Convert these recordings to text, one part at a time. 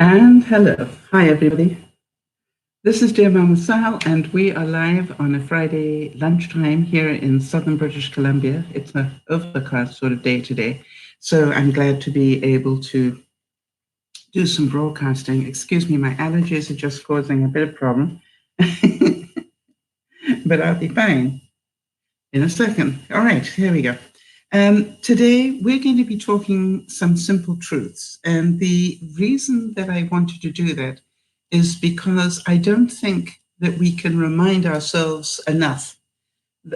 And hello. Hi, everybody. This is DearMamaSal, and we are live on a Friday lunchtime here in southern British Columbia. It's an overcast sort of day today, so I'm glad to be able to do some broadcasting. Excuse me, my allergies are just causing a bit of problem, but I'll be fine in a second. All right, here we go. Today, we're going to be talking some simple truths. And the reason that I wanted to do that is because I don't think that we can remind ourselves enough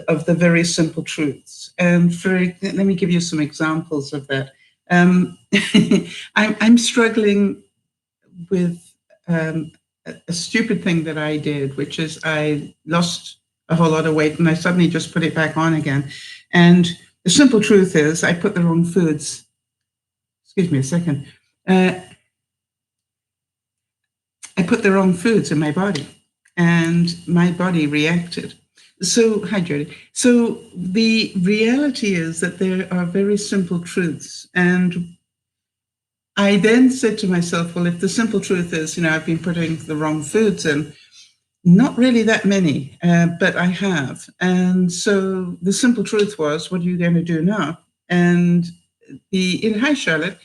of the very simple truths. And let me give you some examples of that. I'm struggling with a stupid thing that I did, which is I lost a whole lot of weight and I suddenly just put it back on again. And the simple truth is I put the wrong foods. Excuse me a second. I put the wrong foods in my body and my body reacted. So, hi, Jody. So the reality is that there are very simple truths. And I then said to myself, well, if the simple truth is, I've been putting the wrong foods in, not really that many, but I have. And so the simple truth was, what are you going to do now? And hi, Charlotte.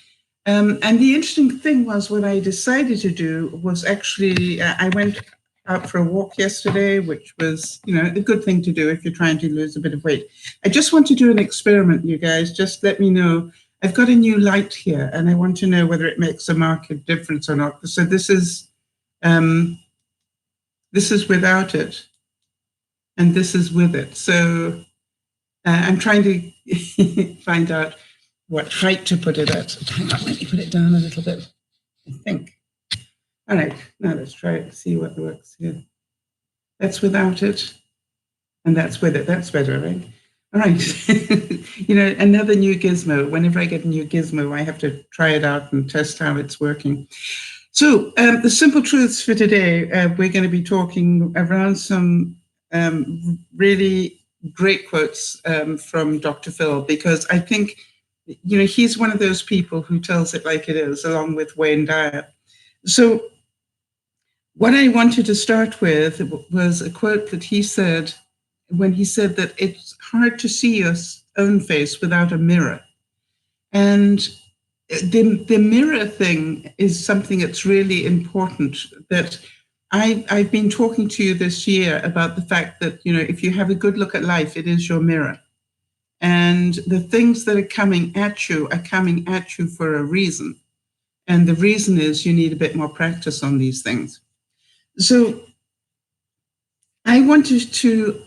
And the interesting thing was what I decided to do was actually, I went out for a walk yesterday, which was, a good thing to do if you're trying to lose a bit of weight. I just want to do an experiment, you guys. Just let me know. I've got a new light here, and I want to know whether it makes a marked difference or not. So this is without it, and this is with it. So I'm trying to find out what height to put it at. Hang on, let me put it down a little bit, I think. All right, now let's try it, see what works here. That's without it, and that's with it. That's better, right? All right. Another new gizmo. Whenever I get a new gizmo, I have to try it out and test how it's working. So the simple truths for today, we're going to be talking around some really great quotes from Dr. Phil, because I think, he's one of those people who tells it like it is, along with Wayne Dyer. So what I wanted to start with was a quote that he said when he said that it's hard to see your own face without a mirror. And the mirror thing is something that's really important, that I've been talking to you this year about the fact that, if you have a good look at life, it is your mirror. And the things that are coming at you for a reason. And the reason is you need a bit more practice on these things. So I wanted to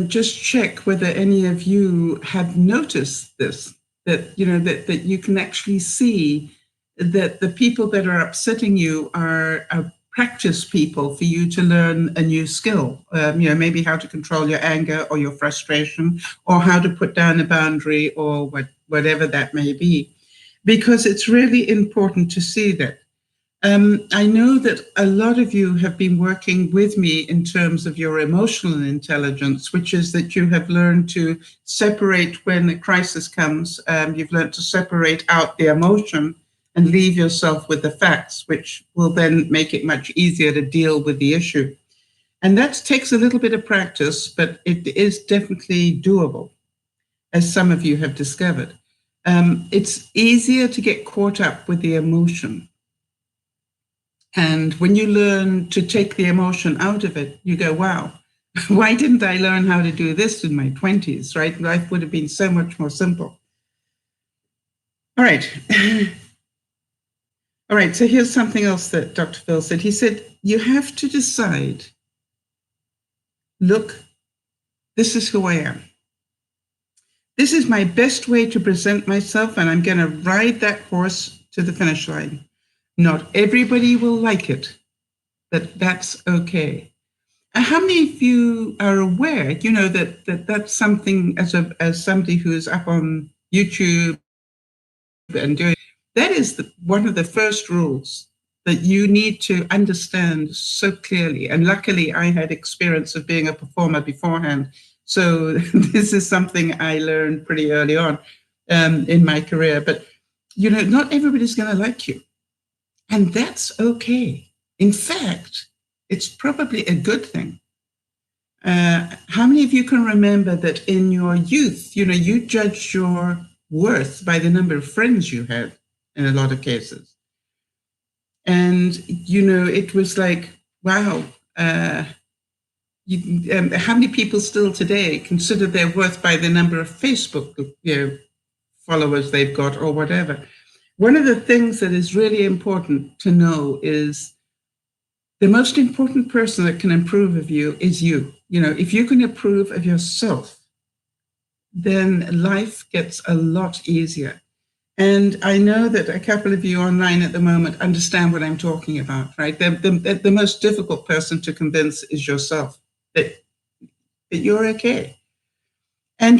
just check whether any of you have noticed this, that you can actually see that the people that are upsetting you are practice people for you to learn a new skill, maybe how to control your anger or your frustration, or how to put down a boundary, or whatever that may be, because it's really important to see that. I know that a lot of you have been working with me in terms of your emotional intelligence, which is that you have learned to separate when a crisis comes. You've learned to separate out the emotion and leave yourself with the facts, which will then make it much easier to deal with the issue. And that takes a little bit of practice, but it is definitely doable, as some of you have discovered. It's easier to get caught up with the emotion. And when you learn to take the emotion out of it, you go, wow, why didn't I learn how to do this in my 20s, right? Life would have been so much more simple. All right. All right, so here's something else that Dr. Phil said. He said, you have to decide, look, this is who I am. This is my best way to present myself, and I'm going to ride that horse to the finish line. Not everybody will like it, but that's okay. And how many of you are aware, that that's something, as somebody who's up on YouTube and doing, that is one of the first rules that you need to understand so clearly. And luckily, I had experience of being a performer beforehand. So this is something I learned pretty early on in my career. But, not everybody's going to like you. And that's okay. In fact, it's probably a good thing. How many of you can remember that in your youth, you judged your worth by the number of friends you had in a lot of cases? And, it was like, wow, how many people still today consider their worth by the number of Facebook followers they've got or whatever? One of the things that is really important to know is the most important person that can approve of you is you. If you can approve of yourself, then life gets a lot easier. And I know that a couple of you online at the moment understand what I'm talking about, right? The most difficult person to convince is yourself that you're okay. And,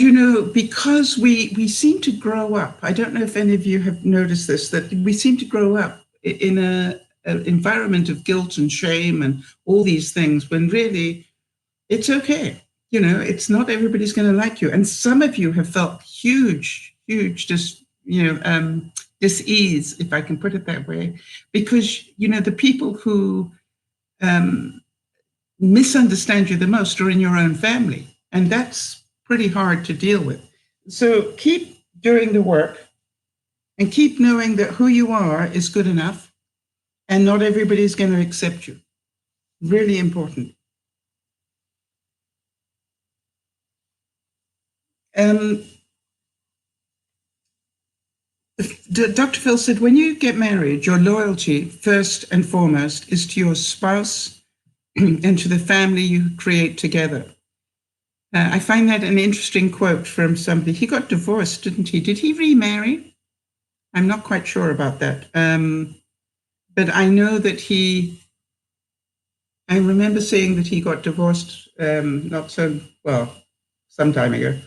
because we seem to grow up, I don't know if any of you have noticed this, that we seem to grow up in an environment of guilt and shame and all these things, when really it's okay. It's not everybody's going to like you. And some of you have felt huge dis-ease, if I can put it that way, because, the people who misunderstand you the most are in your own family. And that's pretty hard to deal with. So keep doing the work and keep knowing that who you are is good enough and not everybody's going to accept you. Really important. Dr. Phil said, when you get married, your loyalty, first and foremost, is to your spouse and to the family you create together. I find that an interesting quote from somebody. He got divorced, didn't he? Did he remarry? I'm not quite sure about that. But I know that I remember saying that he got divorced not so, well, some time ago.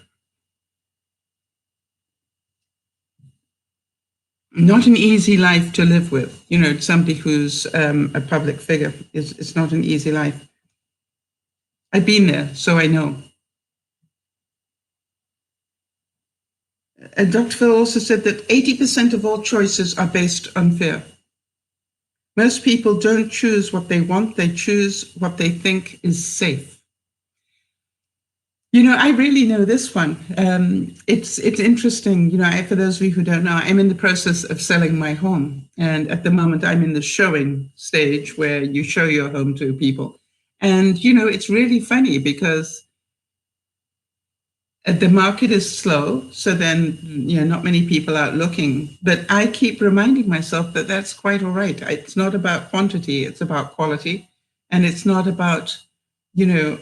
Not an easy life to live with. Somebody who's a public figure. It's not an easy life. I've been there, so I know. Dr. Phil also said that 80% of all choices are based on fear. Most people don't choose what they want, they choose what they think is safe. I really know this one. It's interesting. For those of you who don't know, I'm in the process of selling my home. And at the moment, I'm in the showing stage where you show your home to people. And, it's really funny because the market is slow. So then, not many people out looking. But I keep reminding myself that that's quite all right. It's not about quantity, it's about quality. And it's not about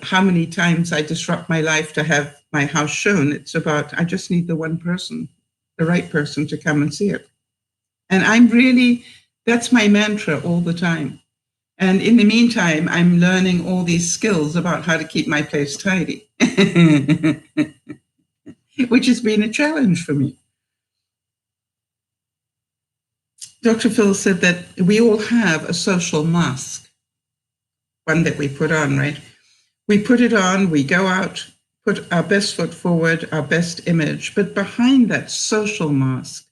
how many times I disrupt my life to have my house shown. It's about, I just need the one person, the right person to come and see it. And that's my mantra all the time. And in the meantime, I'm learning all these skills about how to keep my place tidy, which has been a challenge for me. Dr. Phil said that we all have a social mask, one that we put on, right? We put it on, we go out, put our best foot forward, our best image. But behind that social mask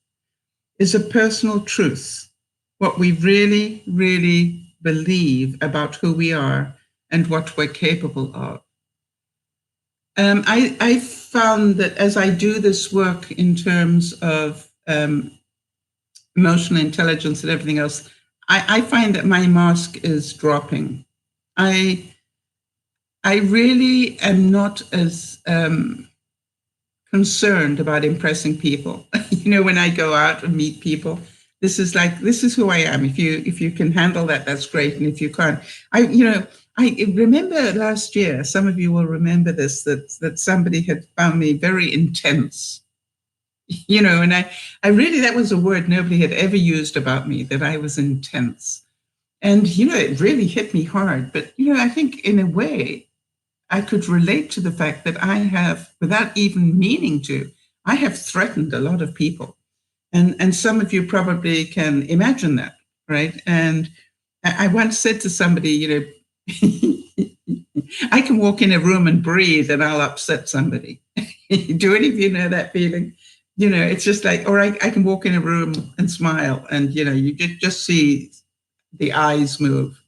is a personal truth, what we really, really believe about who we are and what we're capable of. I found that as I do this work in terms of emotional intelligence and everything else, I find that my mask is dropping. I really am not as concerned about impressing people. When I go out and meet people, this is who I am. If you can handle that, that's great. And if you can't, I remember last year, some of you will remember this, that somebody had found me very intense. And I really, that was a word nobody had ever used about me, that I was intense. And, it really hit me hard. But, I think in a way, I could relate to the fact that I have, without even meaning to, I have threatened a lot of people. And some of you probably can imagine that, right? And I once said to somebody, I can walk in a room and breathe and I'll upset somebody. Do any of you know that feeling? It's just like, or I can walk in a room and smile and, you just see the eyes move.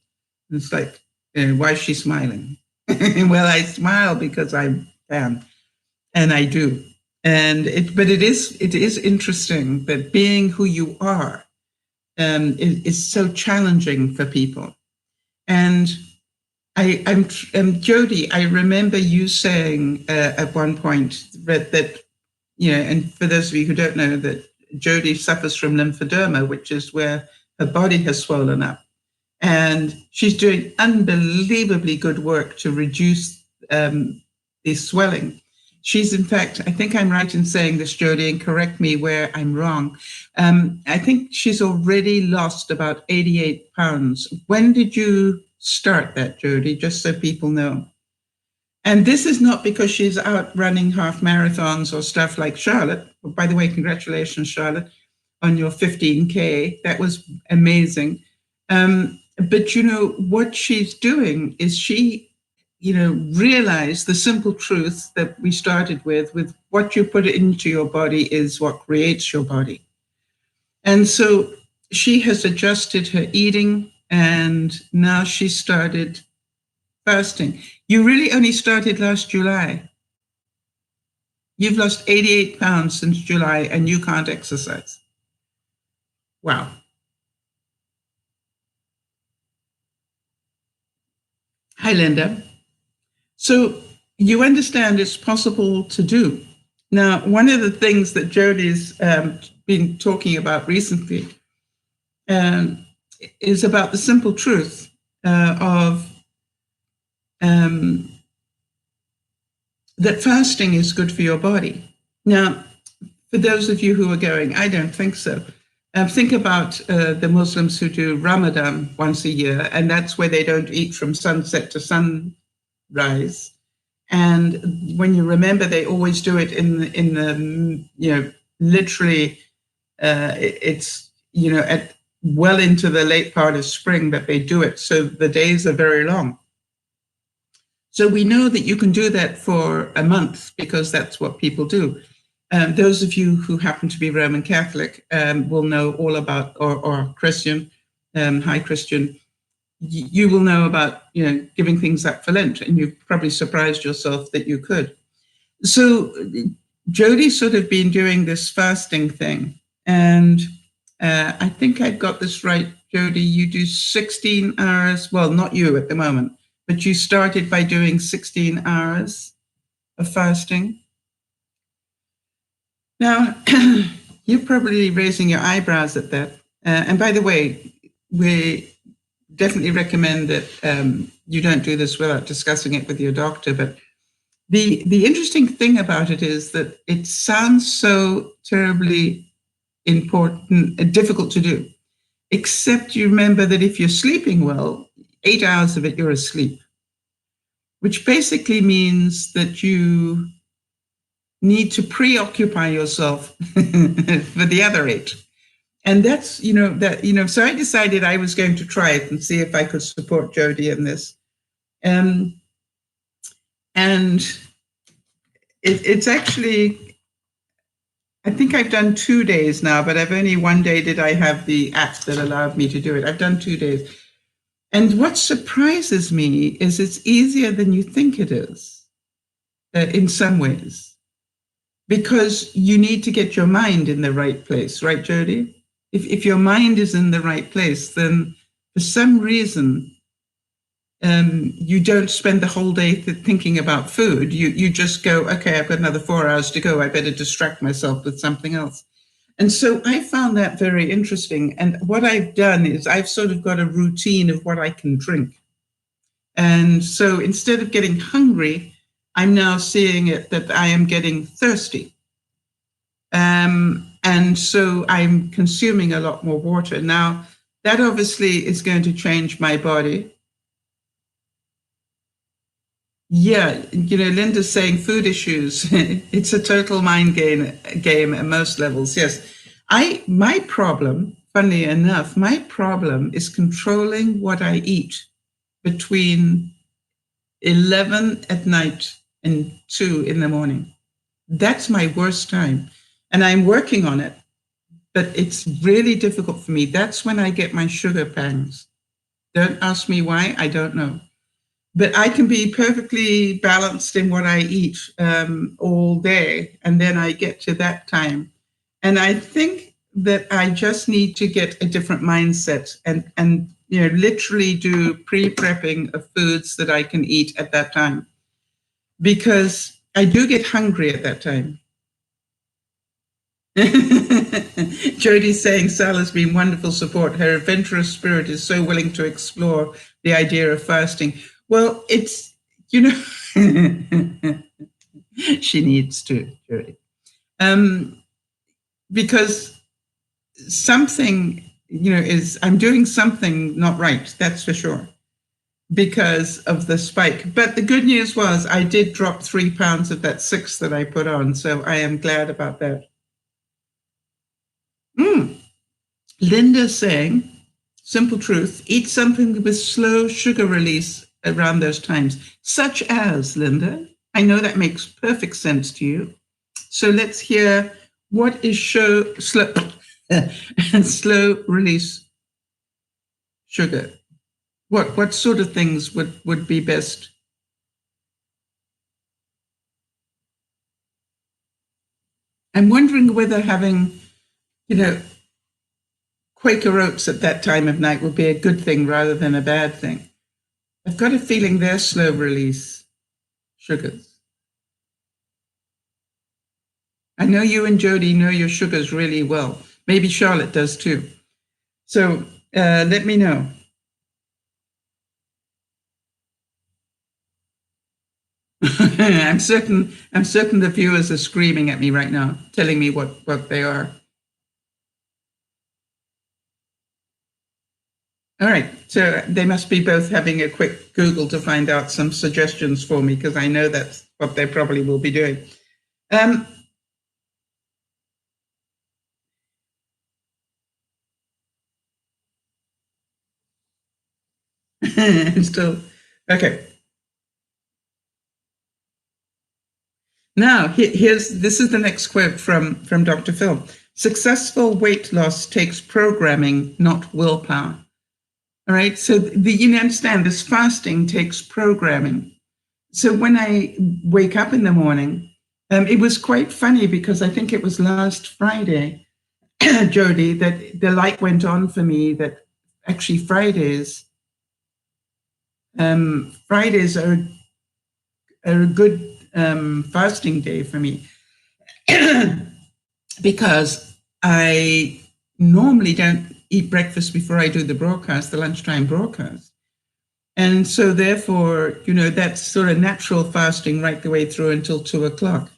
It's like, why is she smiling? Well, I smile because I can, and I do. But it is interesting that being who you are is so challenging for people. And I'm Jody. I remember you saying at one point that and for those of you who don't know, that Jody suffers from lymphoderma, which is where her body has swollen up. And she's doing unbelievably good work to reduce the swelling. She's, in fact, I think I'm right in saying this, Jody, and correct me where I'm wrong. I think she's already lost about 88 pounds. When did you start that, Jody, just so people know? And this is not because she's out running half marathons or stuff like Charlotte. By the way, congratulations, Charlotte, on your 15K. That was amazing. But, what she's doing is she, realized the simple truth that we started with what you put into your body is what creates your body. And so she has adjusted her eating, and now she started fasting. You really only started last July. You've lost 88 pounds since July, and you can't exercise. Wow. Hi, Linda. So you understand it's possible to do. Now, one of the things that Jody's been talking about recently is about the simple truth of that fasting is good for your body. Now, for those of you who are going, I don't think so. Think about the Muslims who do Ramadan once a year, and that's where they don't eat from sunset to sunrise. And when you remember, they always do it in the literally, it's at well into the late part of spring that they do it. So the days are very long. So we know that you can do that for a month because that's what people do. Those of you who happen to be Roman Catholic will know all about, or Christian, hi Christian, you will know about, giving things up for Lent, and you've probably surprised yourself that you could. So Jody's sort of been doing this fasting thing, and I think I've got this right, Jody. You do 16 hours, well, not you at the moment, but you started by doing 16 hours of fasting. Now, you're probably raising your eyebrows at that. And by the way, we definitely recommend that you don't do this without discussing it with your doctor. But the interesting thing about it is that it sounds so terribly important, difficult to do, except you remember that if you're sleeping well, 8 hours of it, you're asleep, which basically means that you need to preoccupy yourself for the other 8. And that's, so I decided I was going to try it and see if I could support Jody in this. And it's actually, I think I've done 2 days now, but I've only 1 day did I have the app that allowed me to do it. I've done 2 days. And what surprises me is it's easier than you think it is in some ways, because you need to get your mind in the right place, right, Jody? If your mind is in the right place, then for some reason, you don't spend the whole day thinking about food. You just go, okay, I've got another 4 hours to go. I better distract myself with something else. And so I found that very interesting. And what I've done is I've sort of got a routine of what I can drink. And so instead of getting hungry, I'm now seeing it that I am getting thirsty. And so I'm consuming a lot more water. Now, that obviously is going to change my body. Yeah, Linda's saying food issues. It's a total mind game at most levels. Yes. My problem, funnily enough, my problem is controlling what I eat between 11 at night and 2 in the morning. That's my worst time. And I'm working on it, but it's really difficult for me. That's when I get my sugar pangs. Don't ask me why, I don't know. But I can be perfectly balanced in what I eat all day, and then I get to that time. And I think that I just need to get a different mindset and literally do pre-prepping of foods that I can eat at that time, because I do get hungry at that time. Jodie's saying Sal has been wonderful support. Her adventurous spirit is so willing to explore the idea of fasting. Well, it's, she needs to, Jodie. Because something, I'm doing something not right, that's for sure, because of the spike. But the good news was I did drop 3 pounds of that 6 that I put on. So I am glad about that. Linda's saying, simple truth, eat something with slow sugar release around those times, such as, Linda, I know that makes perfect sense to you. So let's hear, what is slow release sugar? What sort of things would be best? I'm wondering whether having, Quaker oats at that time of night would be a good thing rather than a bad thing. I've got a feeling they're slow release sugars. I know you and Jodie know your sugars really well. Maybe Charlotte does too. So let me know. I'm certain the viewers are screaming at me right now, telling me what they are. All right, so they must be both having a quick Google to find out some suggestions for me, because I know that's what they probably will be doing. Still, okay. Now, this is the next quote from Dr. Phil. Successful weight loss takes programming, not willpower. All right, so you understand this fasting takes programming. So when I wake up in the morning, it was quite funny because I think it was last Friday, Jodie, that the light went on for me that actually Fridays are a good fasting day for me. Because I normally don't eat breakfast before I do the broadcast, the lunchtime broadcast. And so therefore, that's sort of natural fasting right the way through until 2:00.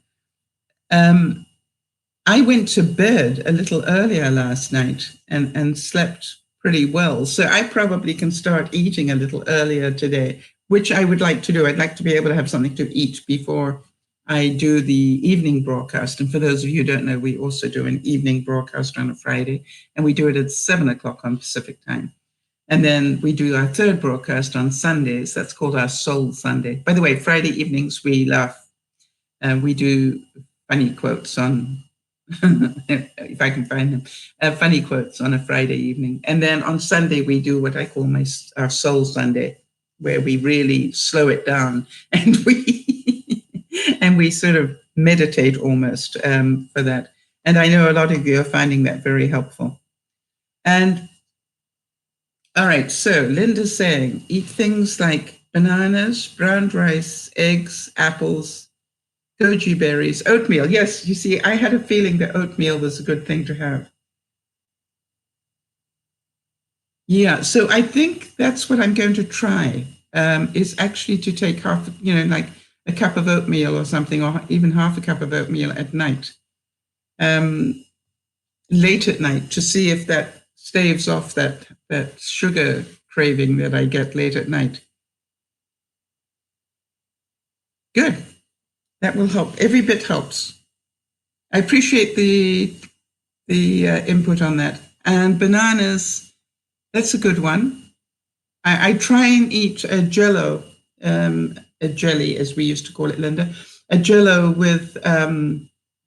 I went to bed a little earlier last night and slept pretty well. So I probably can start eating a little earlier today, which I would like to do. I'd like to be able to have something to eat before I do the evening broadcast. And for those of you who don't know, we also do an evening broadcast on a Friday, and we do it at 7:00 on Pacific time. And then we do our third broadcast on Sundays. That's called our Soul Sunday. By the way, Friday evenings, we laugh. We do funny quotes on, if I can find them, funny quotes on a Friday evening. And then on Sunday, we do what I call our Soul Sunday, where we really slow it down and we sort of meditate almost for that. And I know a lot of you are finding that very helpful. And all right, so Linda's saying, eat things like bananas, brown rice, eggs, apples, goji berries, oatmeal. Yes, you see, I had a feeling that oatmeal was a good thing to have. Yeah, so I think that's what I'm going to try, is actually to take half, like a cup of oatmeal or something, or even half a cup of oatmeal at night, late at night, to see if that staves off that sugar craving that I get late at night. Good. That will help. Every bit helps. I appreciate the input on that. And bananas, that's a good one. I try and eat a jello, a jelly, as we used to call it, Linda, a jello with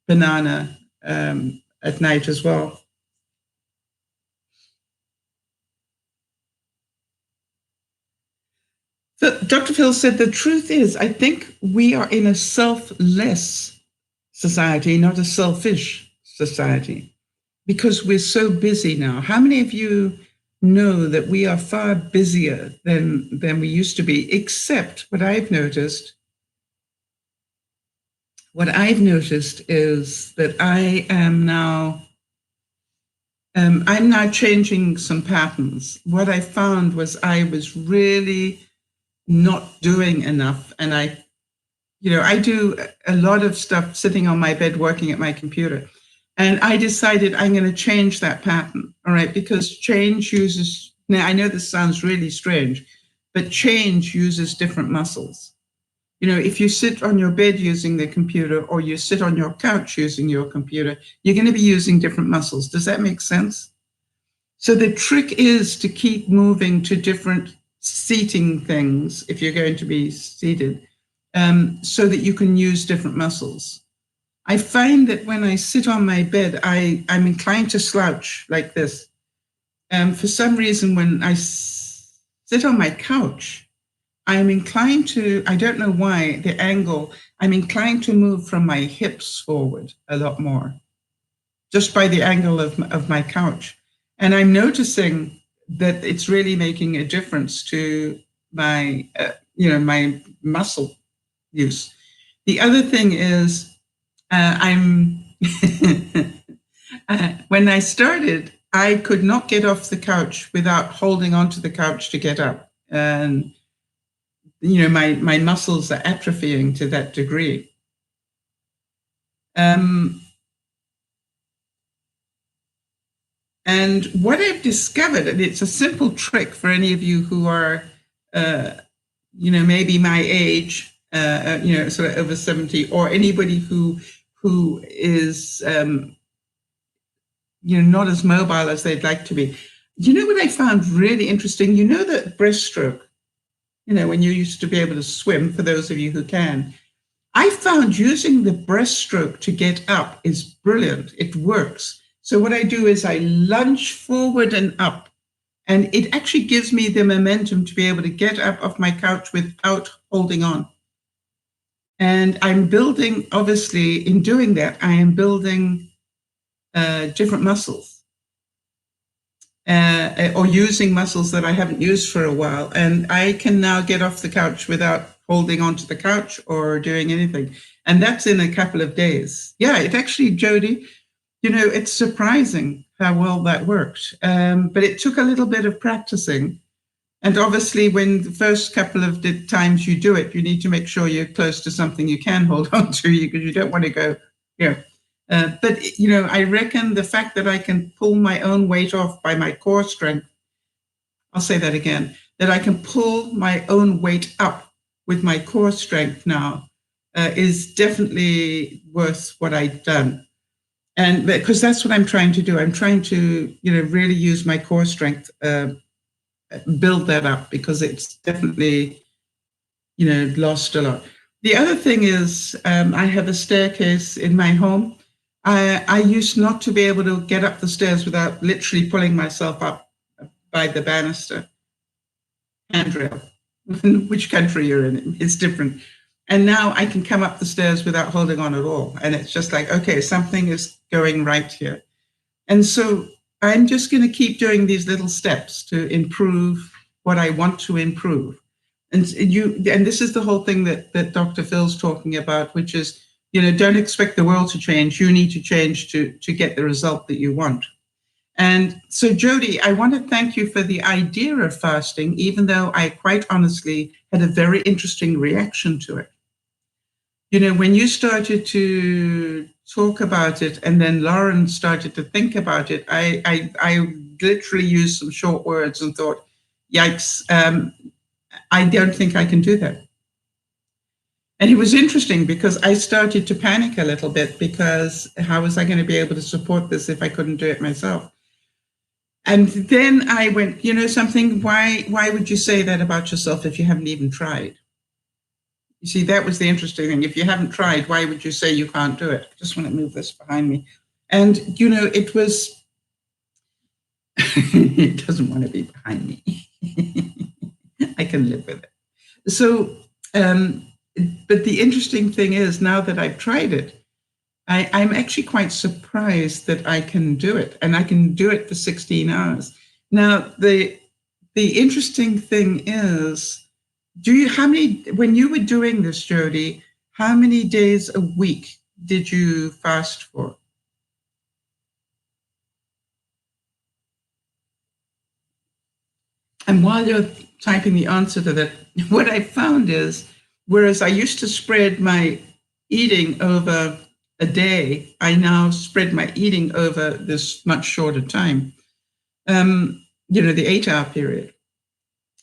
banana at night as well. So Dr. Phil said, the truth is, I think we are in a selfless society, not a selfish society, because we're so busy now. How many of you know that we are far busier than we used to be, except what I've noticed is that I'm now changing some patterns. What I found was I was really not doing enough. And I do a lot of stuff sitting on my bed, working at my computer. And I decided I'm going to change that pattern. All right. Because change uses, now I know this sounds really strange, but change uses different muscles. If you sit on your bed using the computer or you sit on your couch using your computer, you're going to be using different muscles. Does that make sense? So the trick is to keep moving to different seating things if you're going to be seated, so that you can use different muscles. I find that when I sit on my bed, I'm inclined to slouch like this. For some reason, when I sit on my couch, I'm inclined to, I don't know why, the angle, I'm inclined to move from my hips forward a lot more, just by the angle of my couch. And I'm noticing that it's really making a difference to my, my muscle use. The other thing is, when I started, I could not get off the couch without holding onto the couch to get up. And my muscles are atrophying to that degree. And what I've discovered, and it's a simple trick for any of you who are, maybe my age, sort of over 70, or anybody who is, not as mobile as they'd like to be. What I found really interesting? That breaststroke, when you used to be able to swim, for those of you who can, I found using the breaststroke to get up is brilliant. It works. So what I do is I lunge forward and up, and it actually gives me the momentum to be able to get up off my couch without holding on. And I'm building, obviously, in doing that, I am building different muscles. Or using muscles that I haven't used for a while. And I can now get off the couch without holding onto the couch or doing anything. And that's in a couple of days. Yeah, it actually, Jody, it's surprising how well that worked. But it took a little bit of practicing. And obviously, when the first couple of times you do it, you need to make sure you're close to something you can hold on to, because you don't want to go, but, I reckon the fact that I can pull my own weight off by my core strength, I'll say that again, that I can pull my own weight up with my core strength now is definitely worth what I've done. And because that's what I'm trying to do. I'm trying to, really use my core strength, build that up, because it's definitely, lost a lot. The other thing is, I have a staircase in my home. I used not to be able to get up the stairs without literally pulling myself up by the banister handrail. Which country you're in, it's different. And now I can come up the stairs without holding on at all. And it's just like, okay, something is going right here. And so I'm just going to keep doing these little steps to improve what I want to improve. And this is the whole thing that Dr. Phil's talking about, which is, don't expect the world to change. You need to change to get the result that you want. And so, Jody, I want to thank you for the idea of fasting, even though I quite honestly had a very interesting reaction to it. When you started to talk about it, and then Lauren started to think about it, I literally used some short words and thought, yikes, I don't think I can do that. And it was interesting because I started to panic a little bit, because how was I going to be able to support this if I couldn't do it myself? And then I went, something, why would you say that about yourself if you haven't even tried? You see, that was the interesting thing. If you haven't tried, why would you say you can't do it? I just want to move this behind me. And, it was, it doesn't want to be behind me. I can live with it. So, but the interesting thing is, now that I've tried it, I'm actually quite surprised that I can do it, and I can do it for 16 hours. Now, the interesting thing is, when you were doing this, Jody, how many days a week did you fast for? And while you're typing the answer to that, what I found is, whereas I used to spread my eating over a day, I now spread my eating over this much shorter time, the 8-hour period.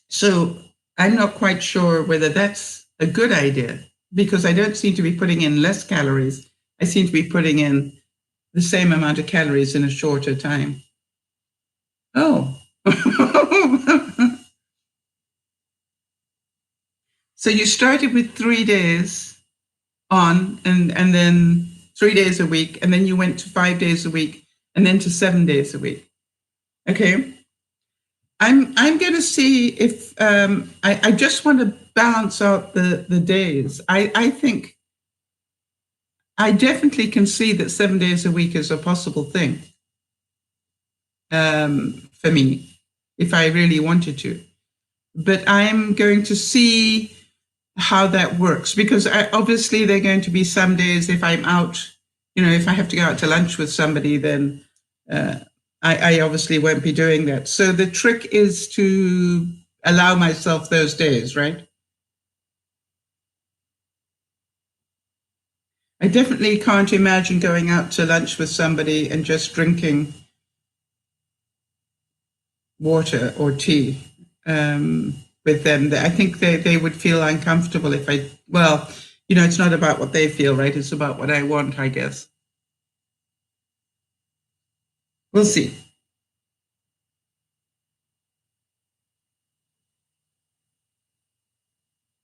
So I'm not quite sure whether that's a good idea, because I don't seem to be putting in less calories. I seem to be putting in the same amount of calories in a shorter time. Oh. So you started with 3 days on, and then 3 days a week, and then you went to 5 days a week, and then to 7 days a week. Okay. I'm going to see if I just want to balance out the days. I think I definitely can see that 7 days a week is a possible thing for me, if I really wanted to. But I'm going to see how that works, because obviously there are going to be some days, if I'm out, if I have to go out to lunch with somebody, then I obviously won't be doing that. So the trick is to allow myself those days, right? I definitely can't imagine going out to lunch with somebody and just drinking water or tea with them. I think they would feel uncomfortable if it's not about what they feel, right? It's about what I want, I guess. We'll see.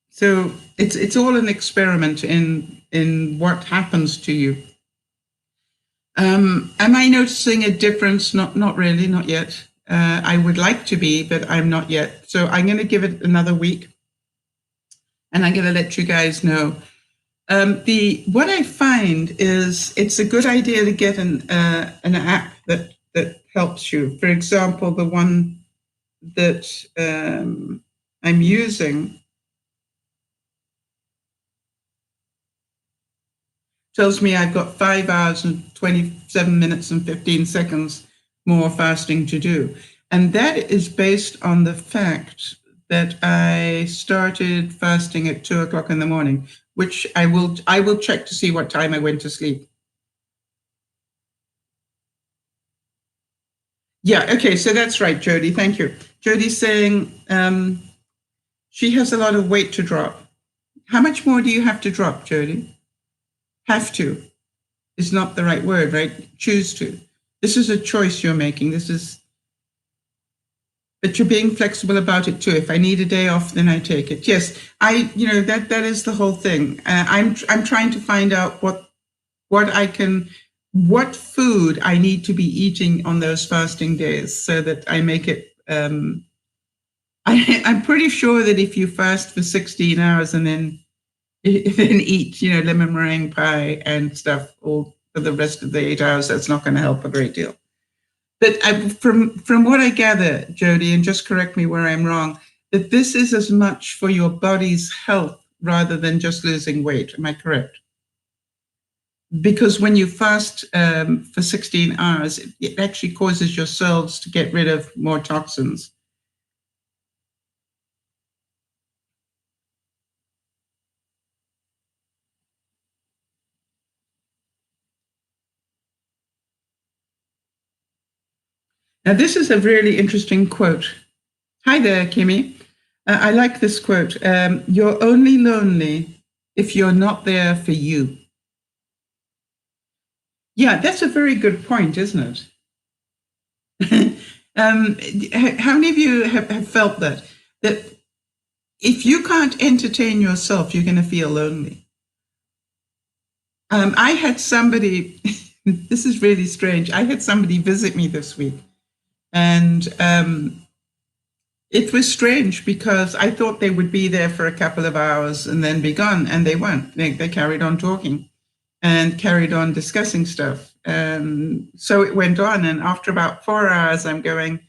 So it's all an experiment in what happens to you. Am I noticing a difference? Not really, not yet. I would like to be, but I'm not yet. So I'm going to give it another week, and I'm going to let you guys know. What I find is it's a good idea to get an app that helps you. For example, the one that I'm using tells me I've got 5 hours and 27 minutes and 15 seconds more fasting to do. And that is based on the fact that I started fasting at 2 o'clock in the morning, which I will check to see what time I went to sleep. Yeah, okay, so that's right, Jody. Thank you. Jody's saying she has a lot of weight to drop. How much more do you have to drop, Jody? Have to is not the right word, right? Choose to. This is a choice you're making. But you're being flexible about it too. If I need a day off, then I take it. Yes, that is the whole thing. I'm trying to find out what food I need to be eating on those fasting days, so that I make it. I'm pretty sure that if you fast for 16 hours and then eat, lemon meringue pie and stuff all for the rest of the 8 hours, that's not going to help a great deal. But from what I gather, Jody, and just correct me where I'm wrong, that this is as much for your body's health rather than just losing weight. Am I correct? Because when you fast for 16 hours, it actually causes your cells to get rid of more toxins. Now, this is a really interesting quote. Hi there, Kimmy. I like this quote. You're only lonely if you're not there for you. Yeah, that's a very good point, isn't it? How many of you have felt that if you can't entertain yourself, you're going to feel lonely? I had somebody, this is really strange. I had somebody visit me this week, and It was strange because I thought they would be there for a couple of hours and then be gone, and they weren't. They carried on talking and carried on discussing stuff. So it went on, and after about 4 hours, I'm going,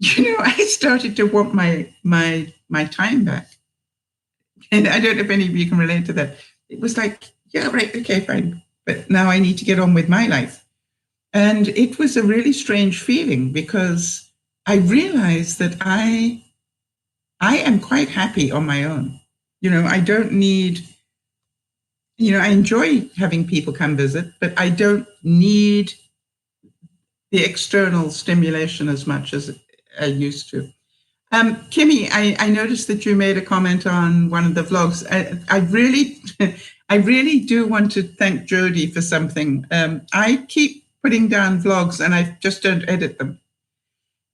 I started to want my time back. And I don't know if any of you can relate to that. It was like, yeah, right, okay, fine. But now I need to get on with my life. And it was a really strange feeling because I realized that I am quite happy on my own. I don't need, I enjoy having people come visit, but I don't need the external stimulation as much as I used to. Kimmy, I noticed that you made a comment on one of the vlogs. I really do want to thank Jody for something. I keep putting down vlogs and I just don't edit them.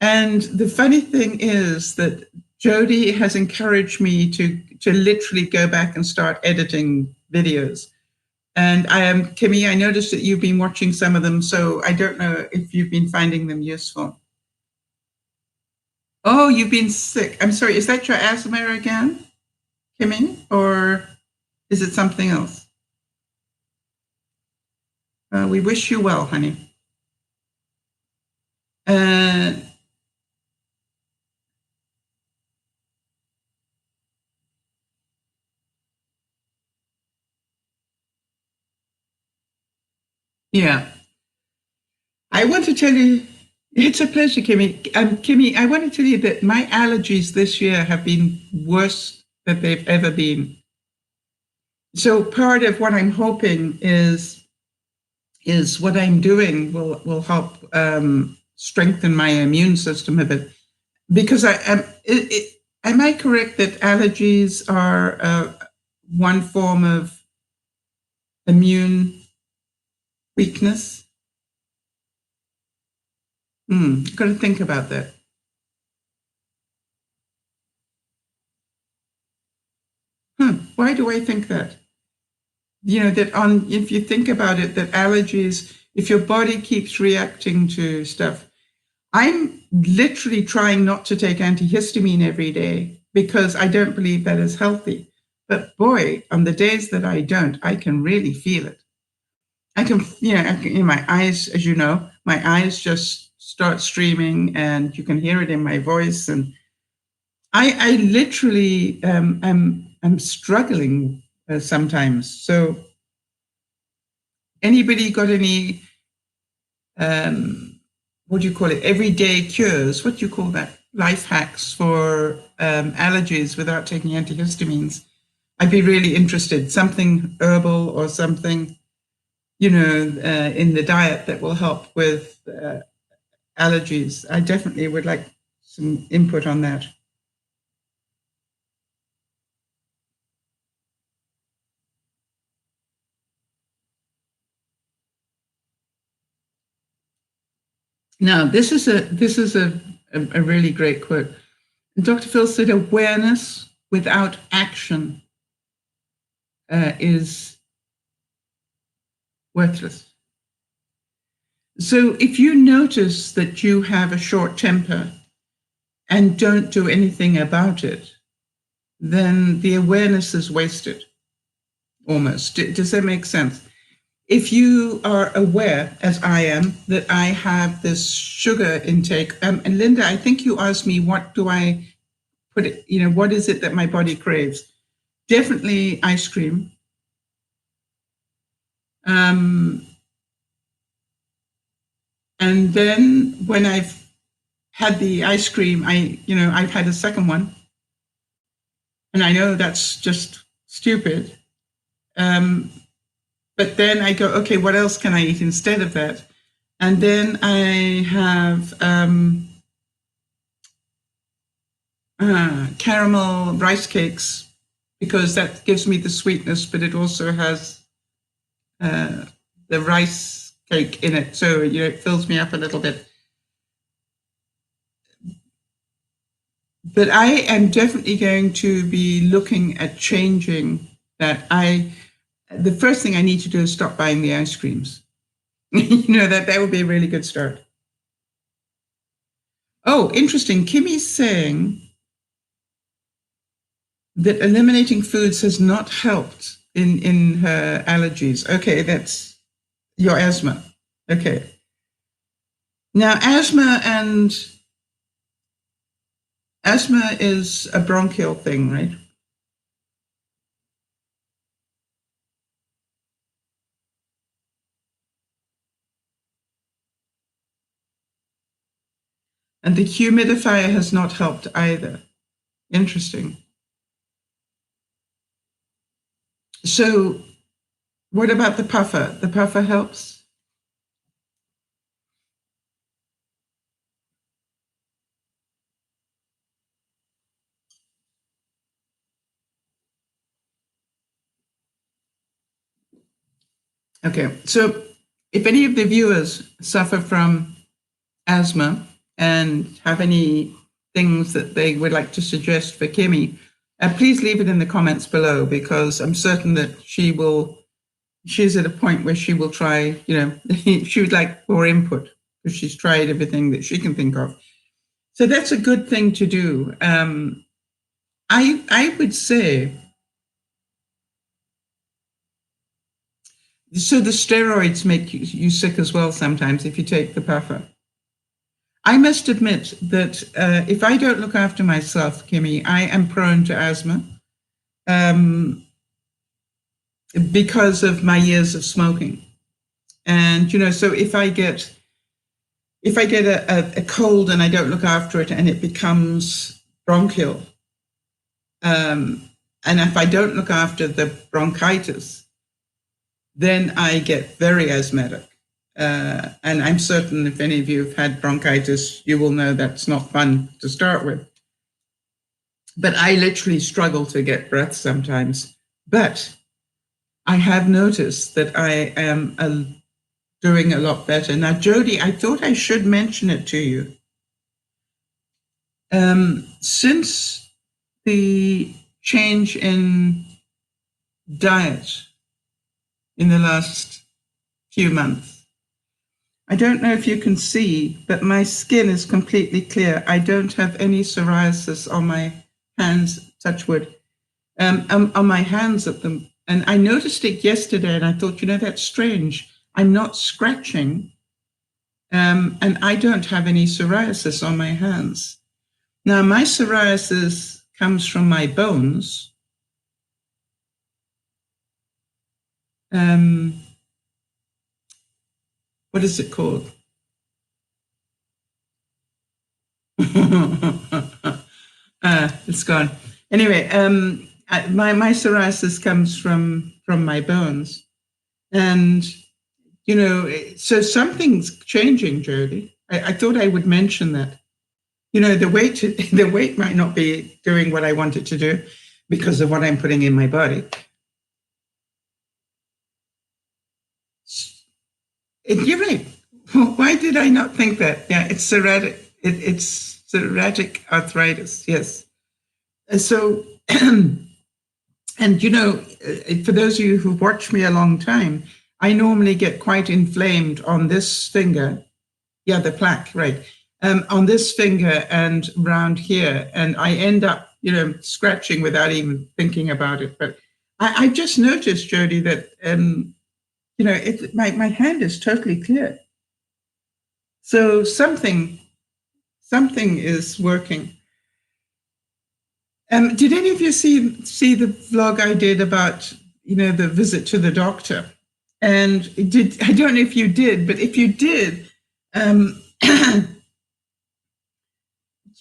And the funny thing is that Jody has encouraged me to literally go back and start editing videos. And Kimmy, I noticed that you've been watching some of them, so I don't know if you've been finding them useful. Oh, you've been sick. I'm sorry, is that your asthma again, Kimmy? Or is it something else? We wish you well, honey. Yeah. I want to tell you, it's a pleasure, Kimmy. Kimmy, I want to tell you that my allergies this year have been worse than they've ever been. So part of what I'm hoping is what I'm doing will help strengthen my immune system a bit. Because am I correct that allergies are one form of immune weakness? Got to think about that. Why do I think that? If you think about it, that allergies, if your body keeps reacting to stuff, I'm literally trying not to take antihistamine every day because I don't believe that is healthy. But boy, on the days that I don't, I can really feel it. I can, my eyes, as you know, my eyes just start streaming and you can hear it in my voice. And I literally am struggling sometimes. So anybody got any, what do you call it, everyday cures? What do you call that? Life hacks for allergies without taking antihistamines? I'd be really interested. Something herbal or something, in the diet that will help with allergies. I definitely would like some input on that. Now, this is a really great quote. Dr. Phil said, awareness without action is worthless. So if you notice that you have a short temper and don't do anything about it, then the awareness is wasted, almost. Does that make sense? If you are aware, as I am, that I have this sugar intake, and Linda, I think you asked me, what do I put it, what is it that my body craves? Definitely ice cream. And then when I've had the ice cream, I've had a second one. And I know that's just stupid. But then I go, okay, what else can I eat instead of that? And then I have caramel rice cakes because that gives me the sweetness, but it also has the rice cake in it. So, it fills me up a little bit. But I am definitely going to be looking at changing that. The first thing I need to do is stop buying the ice creams. That would be a really good start. Oh, interesting. Kimmy's saying that eliminating foods has not helped in her allergies. Okay, that's your asthma. Okay. Now, asthma is a bronchial thing, right? And the humidifier has not helped either. Interesting. So what about the puffer? The puffer helps? Okay, so if any of the viewers suffer from asthma and have any things that they would like to suggest for Kimmy, please leave it in the comments below, because I'm certain that she's at a point where she will try, she would like more input, because she's tried everything that she can think of. So that's a good thing to do. I would say, so the steroids make you sick as well sometimes if you take the puffer. I must admit that if I don't look after myself, Kimmy, I am prone to asthma because of my years of smoking. And, so if I get a cold and I don't look after it and it becomes bronchial, and if I don't look after the bronchitis, then I get very asthmatic. And I'm certain if any of you have had bronchitis, you will know that's not fun to start with. But I literally struggle to get breath sometimes. But I have noticed that I am doing a lot better. Now, Jody, I thought I should mention it to you. Since the change in diet in the last few months, I don't know if you can see, but my skin is completely clear. I don't have any psoriasis on my hands, touch wood, on my hands at them. And I noticed it yesterday and I thought, that's strange. I'm not scratching and I don't have any psoriasis on my hands. Now, my psoriasis comes from my bones. What is it called? It's gone. Anyway, my psoriasis comes from my bones. And, so something's changing, Jody. I thought I would mention that. The weight might not be doing what I want it to do because of what I'm putting in my body. You're right. Why did I not think that? Yeah, it's psoriatic. It's psoriatic arthritis. Yes. So, and for those of you who've watched me a long time, I normally get quite inflamed on this finger. Yeah, the plaque, right. On this finger and around here. And I end up, scratching without even thinking about it. But I just noticed, Jody, that, my hand is totally clear. So something is working. Did any of you see the vlog I did about, the visit to the doctor? And I don't know if you did, but if you did,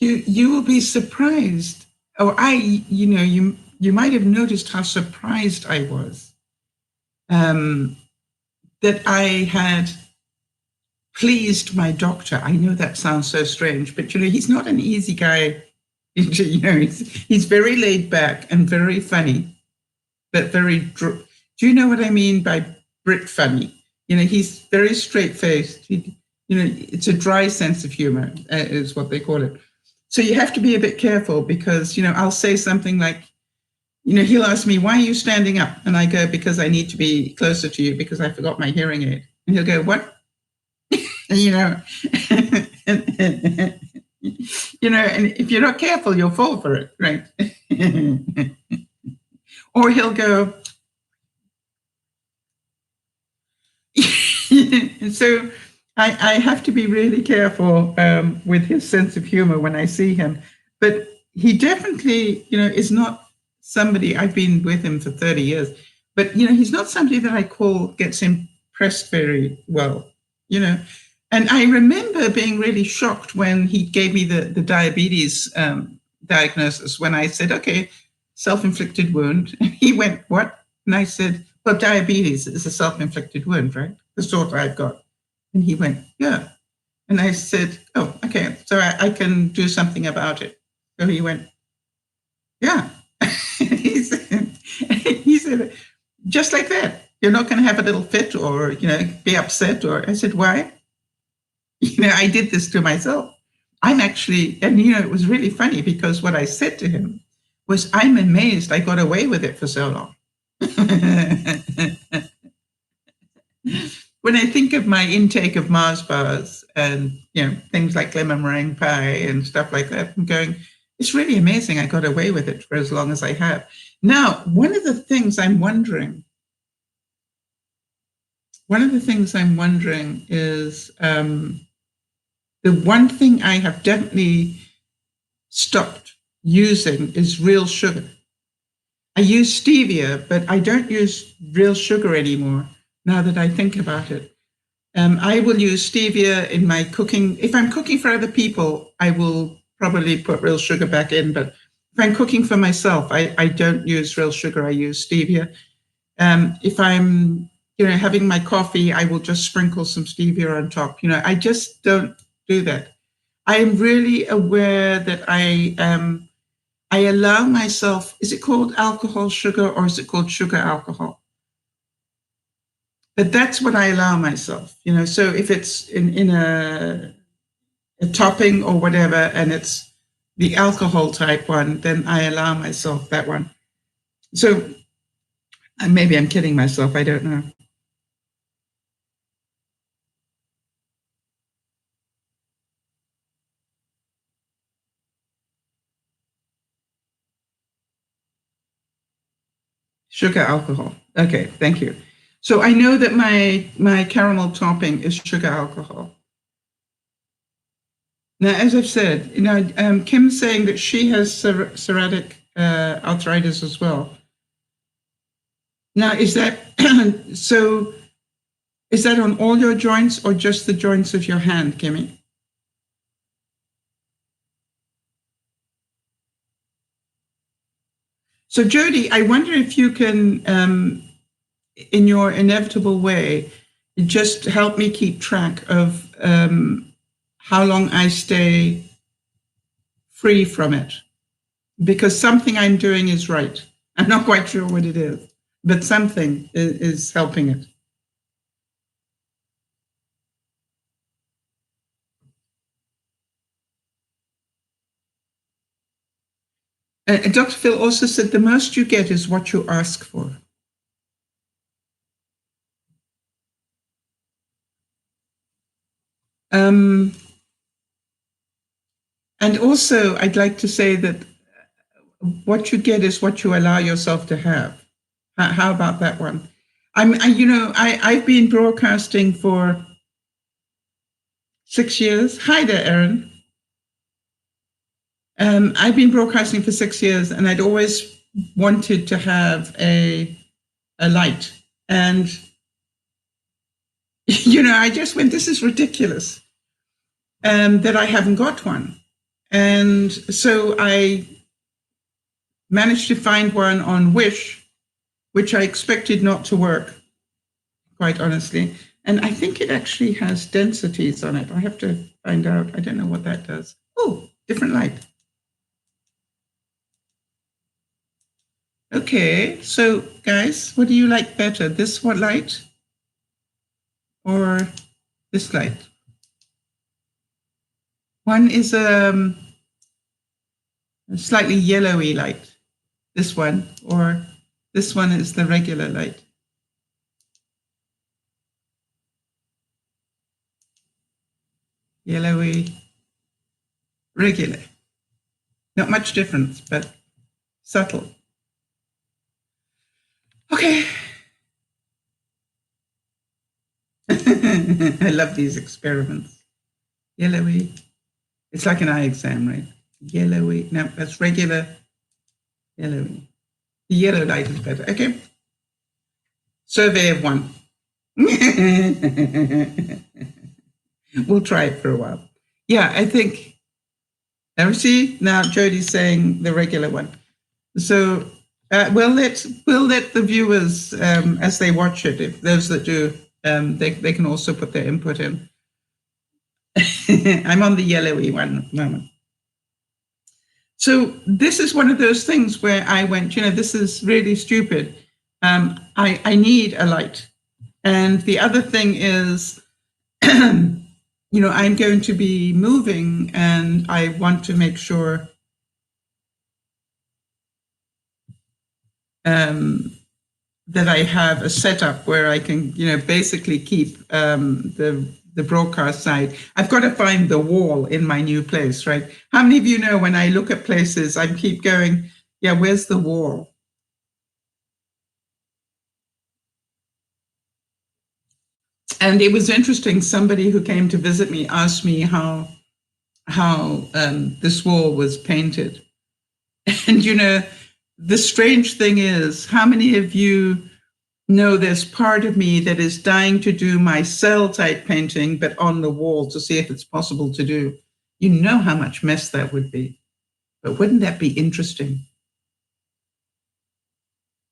you will be surprised. Or you might have noticed how surprised I was that I had pleased my doctor. I know that sounds so strange, but he's not an easy guy. He's very laid back and very funny, but very. Do you know what I mean by Brit funny? He's very straight faced. It's a dry sense of humor, is what they call it. So you have to be a bit careful because I'll say something like, he'll ask me, "Why are you standing up?" And I go, "Because I need to be closer to you because I forgot my hearing aid." And he'll go, "What?" and, And if you're not careful, you'll fall for it, right? Or he'll go. So I have to be really careful with his sense of humor when I see him. But he definitely, is not somebody, I've been with him for 30 years, but, he's not somebody that I call gets impressed very well, And I remember being really shocked when he gave me the diabetes diagnosis, when I said, okay, self-inflicted wound. And he went, what? And I said, well, diabetes is a self-inflicted wound, right? The sort I've got. And he went, yeah. And I said, oh, okay, so I can do something about it. So he went, yeah. he said, just like that. You're not going to have a little fit or, be upset. Or I said, why? I did this to myself. I'm actually, and it was really funny because what I said to him was, I'm amazed I got away with it for so long. When I think of my intake of Mars bars and things like lemon meringue pie and stuff like that, I'm going, it's really amazing I got away with it for as long as I have. Now, one of the things I'm wondering is the one thing I have definitely stopped using is real sugar. I use stevia, but I don't use real sugar anymore now that I think about it. I will use stevia in my cooking. If I'm cooking for other people, I will probably put real sugar back in. But if I'm cooking for myself, I don't use real sugar. I use stevia. If I'm, having my coffee, I will just sprinkle some stevia on top. I just don't do that. I am really aware that I allow myself, is it called alcohol sugar or is it called sugar alcohol? But that's what I allow myself, so if it's in a topping or whatever, and it's the alcohol type one, then I allow myself that one. So maybe I'm kidding myself, I don't know. Sugar alcohol. Okay, thank you. So I know that my caramel topping is sugar alcohol. Now, as I've said, Kim's saying that she has psoriatic arthritis as well. Now, is that so? Is that on all your joints or just the joints of your hand, Kimmy? So, Jody, I wonder if you can, in your inevitable way, just help me keep track of how long I stay free from it. Because something I'm doing is right. I'm not quite sure what it is, but something is helping it. Dr. Phil also said the most you get is what you ask for. And also, I'd like to say that what you get is what you allow yourself to have. How about that one? I've been broadcasting for 6 years. Hi there, Erin. I've been broadcasting for 6 years, and I'd always wanted to have a light. And, I just went, this is ridiculous, that I haven't got one. And so I managed to find one on Wish, which I expected not to work, quite honestly. And I think it actually has densities on it. I have to find out. I don't know what that does. Oh, different light. Okay, so guys, what do you like better? This one light or this light? One is a slightly yellowy light, this one, or this one is the regular light. Yellowy. regular. Not much difference, but subtle. Okay. I love these experiments. Yellowy. It's like an eye exam, right? Yellowy. No, that's regular. Yellowy. The yellow light is better. Okay. Survey of one. We'll try it for a while. Yeah, I think. Now see, now Jodie's saying the regular one. So we'll let the viewers, as they watch it, if those that do, they can also put their input in. I'm on the yellowy one at the moment. So this is one of those things where I went, this is really stupid. I need a light. And the other thing is, I'm going to be moving and I want to make sure that I have a setup where I can, basically keep the broadcast side. I've got to find the wall in my new place, right? How many of you know when I look at places, I keep going, yeah, where's the wall? And it was interesting. Somebody who came to visit me asked me how this wall was painted. And, the strange thing is, how many of you know there's part of me that is dying to do my cell type painting, but on the wall to see if it's possible to do? You know how much mess that would be. But wouldn't that be interesting?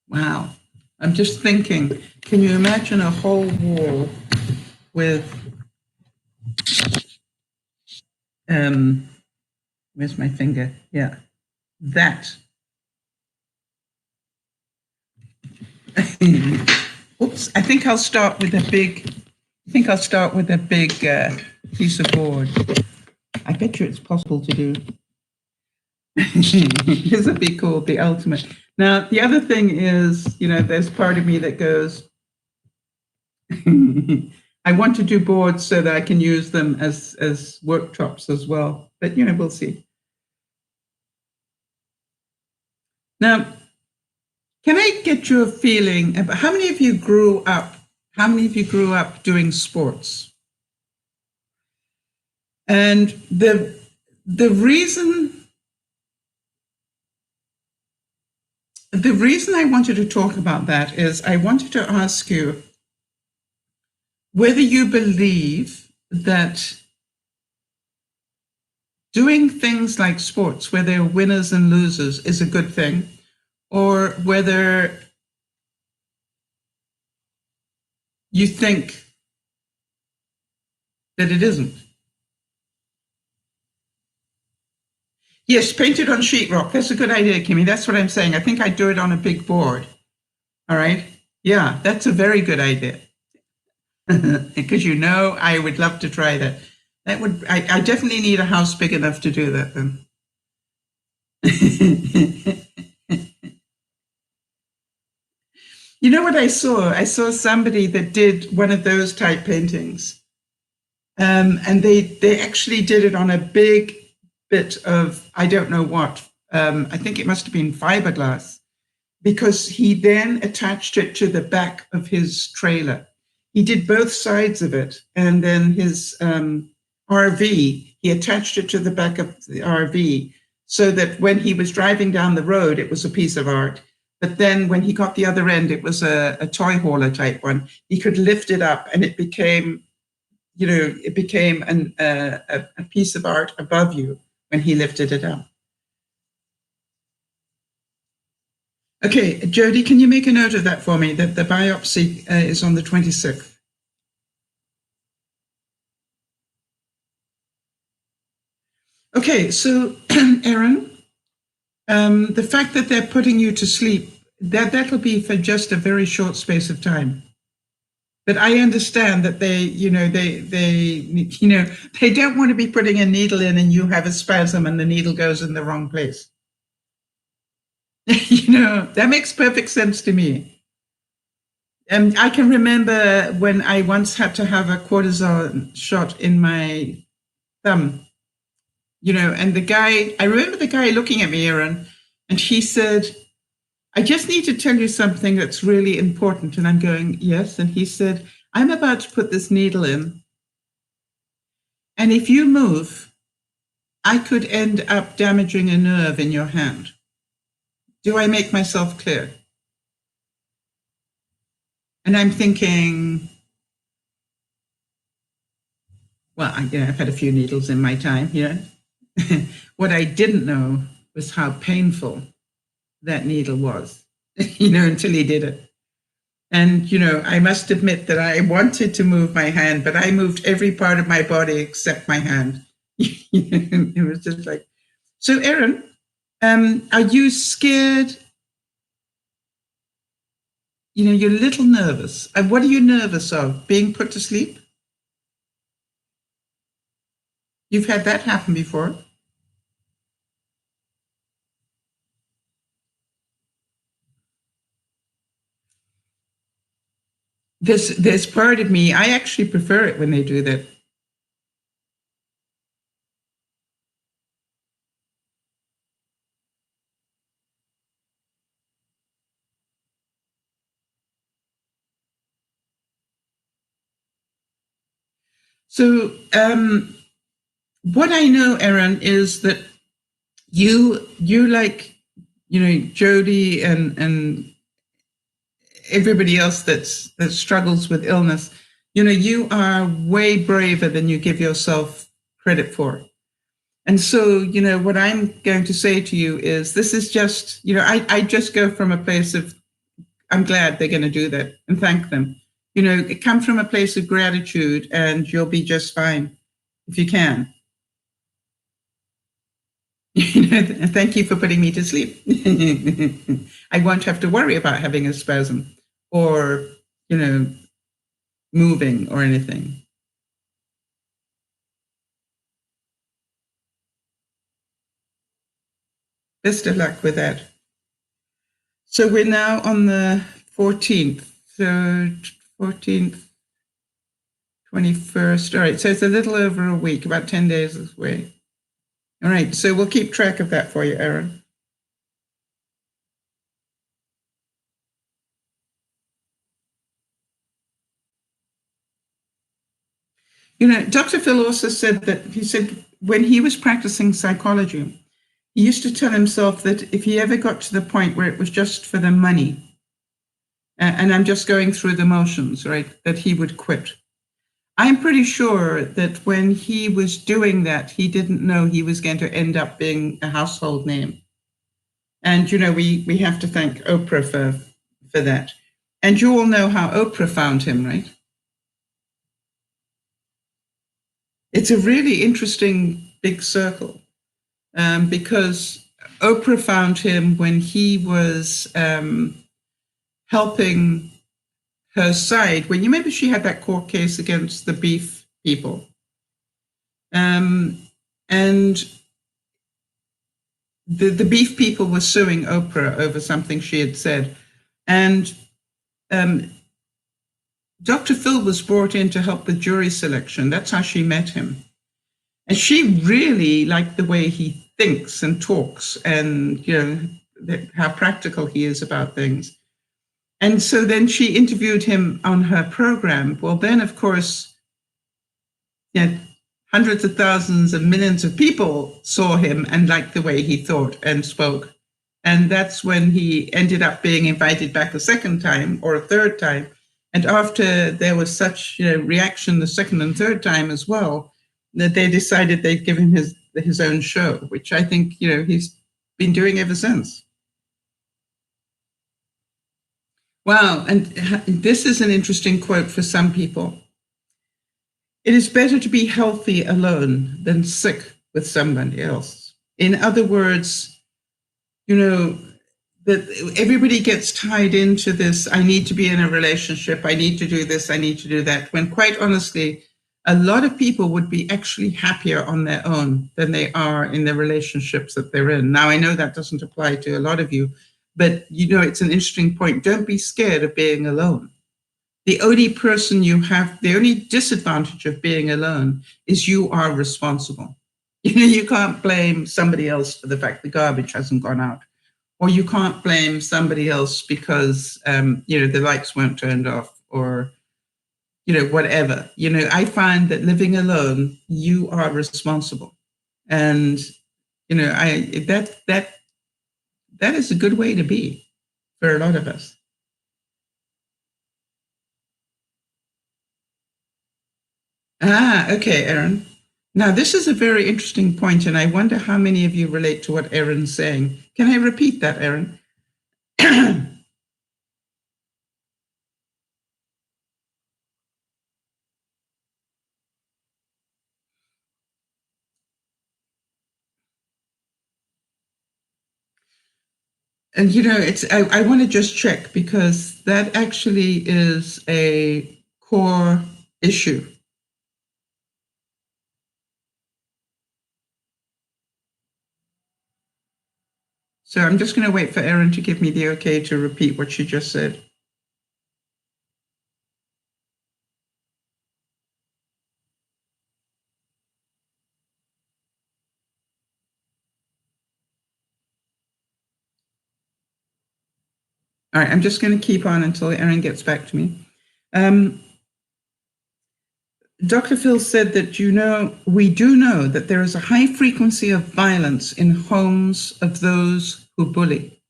Wow. I'm just thinking, can you imagine a whole wall with, where's my finger? Yeah, that. Oops, I think I'll start with a big, piece of board. I bet you it's possible to do. This would be cool, the ultimate. Now, the other thing is, there's part of me that goes, I want to do boards so that I can use them as workshops as well. But, we'll see. Now, can I get you a feeling about how many of you grew up doing sports? And the reason I wanted to talk about that is I wanted to ask you whether you believe that doing things like sports, where there are winners and losers, is a good thing, or whether you think that it isn't. Yes, paint it on sheetrock. That's a good idea, Kimmy. That's what I'm saying. I think I'd do it on a big board. All right. Yeah, that's a very good idea. Because I would love to try that. I definitely need a house big enough to do that then. You know what I saw? I saw somebody that did one of those type paintings. And they actually did it on a big bit of, I don't know what, I think it must have been fiberglass, because he then attached it to the back of his trailer. He did both sides of it. And then his RV, he attached it to the back of the RV so that when he was driving down the road, it was a piece of art. But then when he got the other end, it was a toy hauler type one. He could lift it up and it became, a piece of art above you when he lifted it up. Okay, Jody, can you make a note of that for me, that the biopsy is on the 26th? Okay, so Erin, the fact that they're putting you to sleep, that'll be for just a very short space of time. But I understand that they don't want to be putting a needle in and you have a spasm and the needle goes in the wrong place. That makes perfect sense to me. And I can remember when I once had to have a cortisone shot in my thumb and the guy, I remember the guy looking at me, Aaron, and he said, I just need to tell you something that's really important. And I'm going, yes. And he said, I'm about to put this needle in. And if you move, I could end up damaging a nerve in your hand. Do I make myself clear? And I'm thinking, well, I've had a few needles in my time, What I didn't know was how painful that needle was, until he did it. And, I must admit that I wanted to move my hand, but I moved every part of my body except my hand. It was just like, so Erin, are you scared? You're a little nervous. What are you nervous of? Being put to sleep? You've had that happen before. There's part of me, I actually prefer it when they do that. So what I know, Erin, is that you like, Jody and everybody else that struggles with illness, you are way braver than you give yourself credit for. And so, what I'm going to say to you is this is just, I just go from a place of, I'm glad they're going to do that and thank them. Come from a place of gratitude and you'll be just fine if you can. Thank you for putting me to sleep. I won't have to worry about having a spasm or, moving or anything. Best of luck with that. So we're now on the 14th. So 14th, 21st. All right. So it's a little over a week, about 10 days away. All right. So we'll keep track of that for you, Erin. Dr. Phil also said that when he was practicing psychology, he used to tell himself that if he ever got to the point where it was just for the money, and I'm just going through the motions, right, that he would quit. I'm pretty sure that when he was doing that, he didn't know he was going to end up being a household name. And, we have to thank Oprah for that. And you all know how Oprah found him, right? It's a really interesting big circle because Oprah found him when he was helping her side. When you remember she had that court case against the beef people. And the beef people were suing Oprah over something she had said. And Dr. Phil was brought in to help with jury selection. That's how she met him. And she really liked the way he thinks and talks and, how practical he is about things. And so then she interviewed him on her program. Well, then, of course, hundreds of thousands of millions of people saw him and liked the way he thought and spoke. And that's when he ended up being invited back a second time or a third time. And after there was such reaction the second and third time as well, that they decided they'd give him his own show, which I think he's been doing ever since. Wow, and this is an interesting quote for some people. It is better to be healthy alone than sick with somebody else. In other words, that everybody gets tied into this, I need to be in a relationship, I need to do this, I need to do that, when quite honestly, a lot of people would be actually happier on their own than they are in the relationships that they're in. Now, I know that doesn't apply to a lot of you, but it's an interesting point. Don't be scared of being alone. The only person the only disadvantage of being alone is you are responsible. You can't blame somebody else for the fact the garbage hasn't gone out, or you can't blame somebody else because the lights weren't turned off, or whatever. I find that living alone, you are responsible, and I that is a good way to be for a lot of us. Okay, Erin. Now, this is a very interesting point, and I wonder how many of you relate to what Erin's saying. Can I repeat that, Erin? And I want to just check, because that actually is a core issue. So I'm just going to wait for Erin to give me the okay to repeat what she just said. All right, I'm just going to keep on until Erin gets back to me. Dr. Phil said that, we do know that there is a high frequency of violence in homes of those who bully.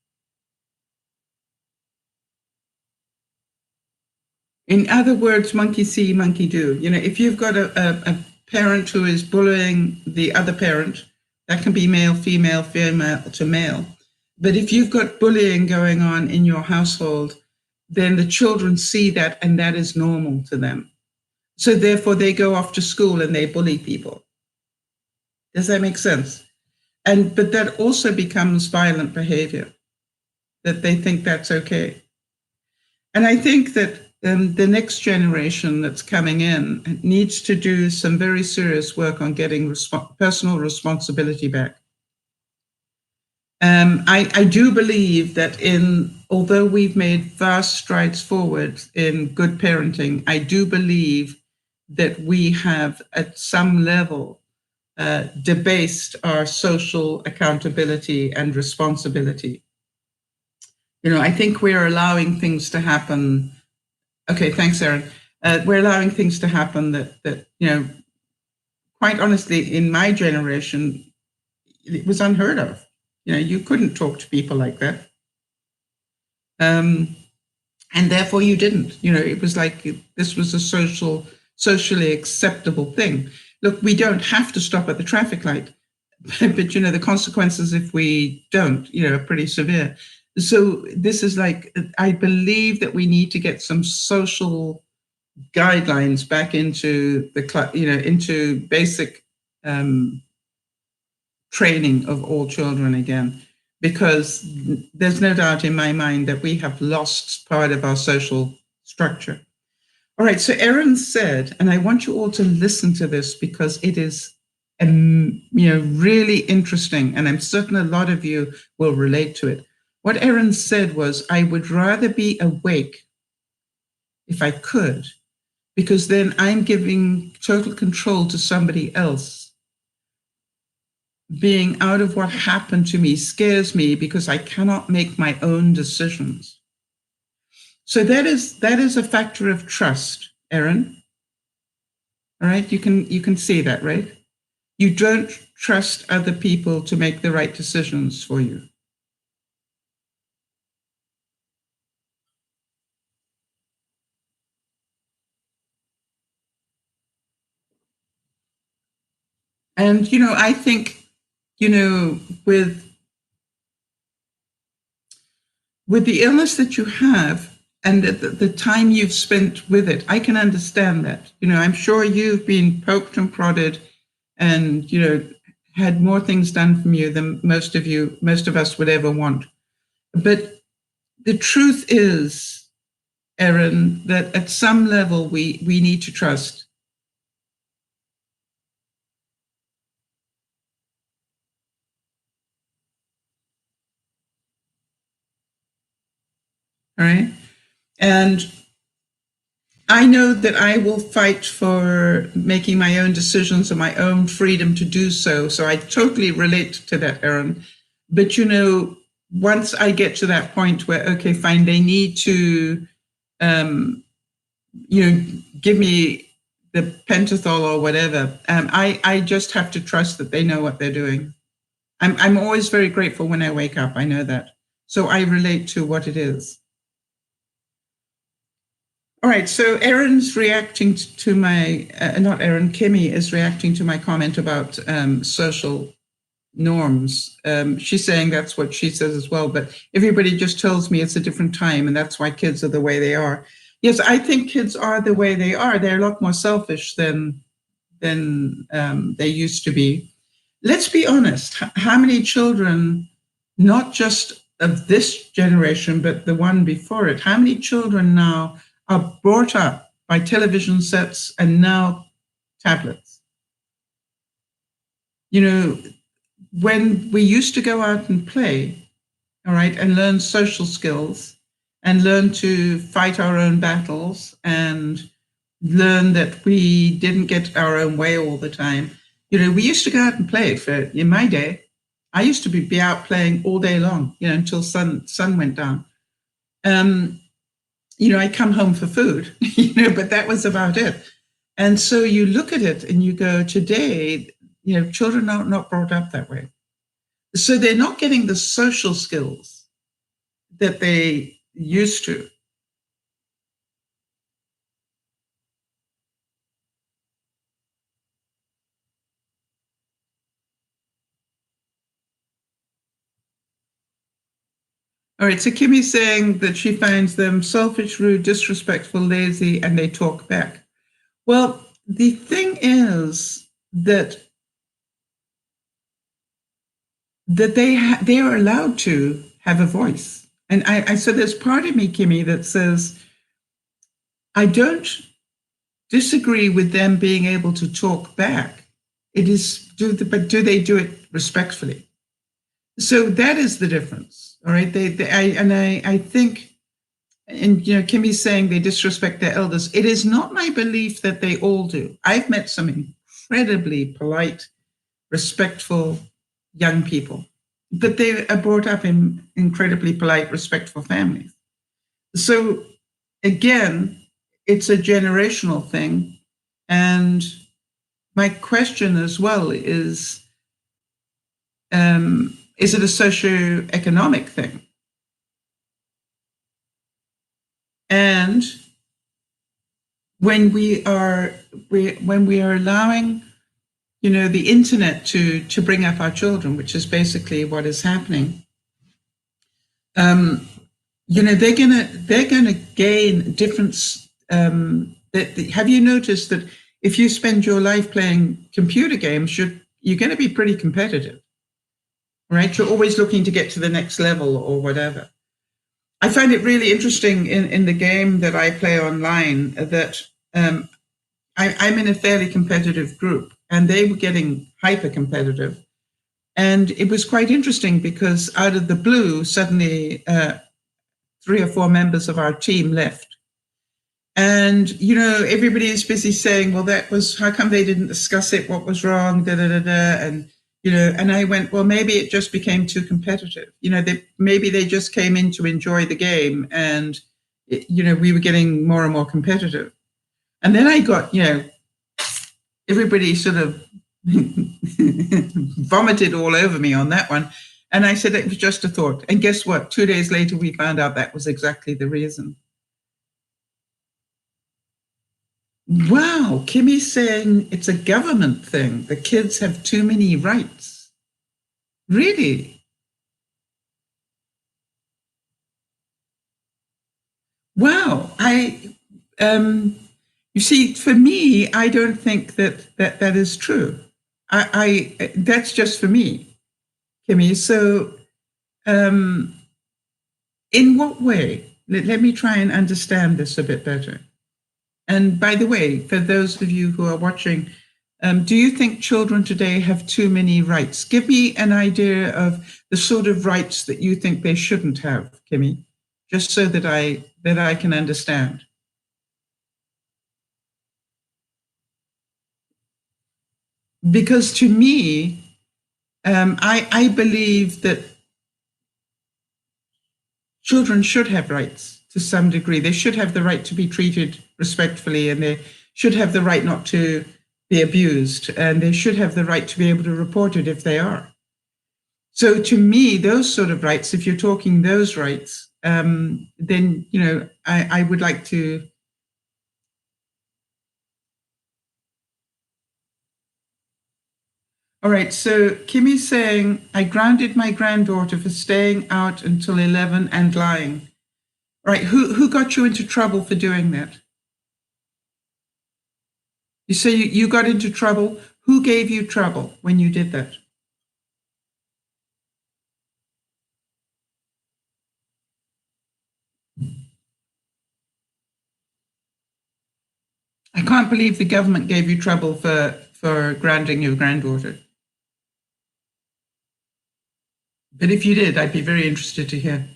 In other words, monkey see, monkey do. If you've got a parent who is bullying the other parent, that can be male, female, female to male. But if you've got bullying going on in your household, then the children see that, and that is normal to them. So therefore, they go off to school and they bully people. Does that make sense? But that also becomes violent behavior, that they think that's okay. And I think that the next generation that's coming in needs to do some very serious work on getting personal responsibility back. I do believe that although we've made vast strides forward in good parenting, I do believe that we have at some level debased our social accountability and responsibility. I think we're allowing things to happen. Okay, thanks, Erin. We're allowing things to happen that quite honestly, in my generation, it was unheard of. You couldn't talk to people like that. And therefore you didn't. It was like this was a socially acceptable thing. Look, we don't have to stop at the traffic light, but the consequences if we don't, are pretty severe. So this is like, I believe that we need to get some social guidelines back into into basic training of all children again, because there's no doubt in my mind that we have lost part of our social structure. All right, so Erin said, and I want you all to listen to this because it is really interesting, and I'm certain a lot of you will relate to it. What Erin said was, I would rather be awake if I could, because then I'm giving total control to somebody else. Being out of what happened to me scares me because I cannot make my own decisions. So that is a factor of trust, Erin. All right, you can see that, right? You don't trust other people to make the right decisions for you. And I think with the illness that you have and the time you've spent with it, I can understand that. I'm sure you've been poked and prodded and had more things done from you than most of us would ever want. But the truth is, Erin, that at some level we need to trust. All right. And I know that I will fight for making my own decisions and my own freedom to do so. So I totally relate to that, Erin. But, once I get to that point where, okay, fine, they need to, give me the pentothal or whatever, I just have to trust that they know what they're doing. I'm always very grateful when I wake up. I know that. So I relate to what it is. All right, so Erin's reacting to my, not Erin, Kimmy is reacting to my comment about social norms. She's saying that's what she says as well, but everybody just tells me it's a different time and that's why kids are the way they are. Yes, I think kids are the way they are. They're a lot more selfish than they used to be. Let's be honest. How many children, not just of this generation, but the one before it, how many children now are brought up by television sets and now tablets? When we used to go out and play, all right, and learn social skills and learn to fight our own battles and learn that we didn't get our own way all the time. We used to go out and play. In my day, I used to be out playing all day long, until sun went down. I come home for food, but that was about it. And so you look at it and you go, today, children are not brought up that way. So they're not getting the social skills that they used to. All right, so Kimmy's saying that she finds them selfish, rude, disrespectful, lazy, and they talk back. Well, the thing is that they are allowed to have a voice. And I so there's part of me, Kimmy, that says, I don't disagree with them being able to talk back. It is, but do they do it respectfully? So that is the difference. All right. I think, and Kimmy's saying they disrespect their elders. It is not my belief that they all do. I've met some incredibly polite, respectful young people, but they are brought up in incredibly polite, respectful families. So again, it's a generational thing. And my question as well is it a socioeconomic thing? And when we are allowing, the internet to bring up our children, which is basically what is happening, they're gonna gain different. Have you noticed that if you spend your life playing computer games, you're going to be pretty competitive, right? You're always looking to get to the next level or whatever. I find it really interesting in the game that I play online that I'm in a fairly competitive group, and they were getting hyper competitive. And it was quite interesting because out of the blue, suddenly 3 or 4 members of our team left. And, everybody is busy saying, well, how come they didn't discuss it? What was wrong? And, and I went, well, maybe it just became too competitive. Maybe they just came in to enjoy the game and, we were getting more and more competitive. And then I got, everybody sort of vomited all over me on that one. And I said, it was just a thought. And guess what? 2 days later, we found out that was exactly the reason. Wow, Kimmy's saying it's a government thing. The kids have too many rights. Really? Wow. You see, for me, I don't think that is true. That's just for me, Kimmy. So, in what way? Let me try and understand this a bit better. And by the way, for those of you who are watching, do you think children today have too many rights? Give me an idea of the sort of rights that you think they shouldn't have, Kimmy, just so that I can understand. Because to me, I believe that children should have rights to some degree. They should have the right to be treated respectfully, and they should have the right not to be abused, and they should have the right to be able to report it if they are. So to me, those sort of rights, if you're talking those rights, then, I would like to. All right, so Kimmy's saying, I grounded my granddaughter for staying out until 11 and lying. All right, who got you into trouble for doing that? You say you got into trouble. Who gave you trouble when you did that? I can't believe the government gave you trouble for grounding your granddaughter. But if you did, I'd be very interested to hear.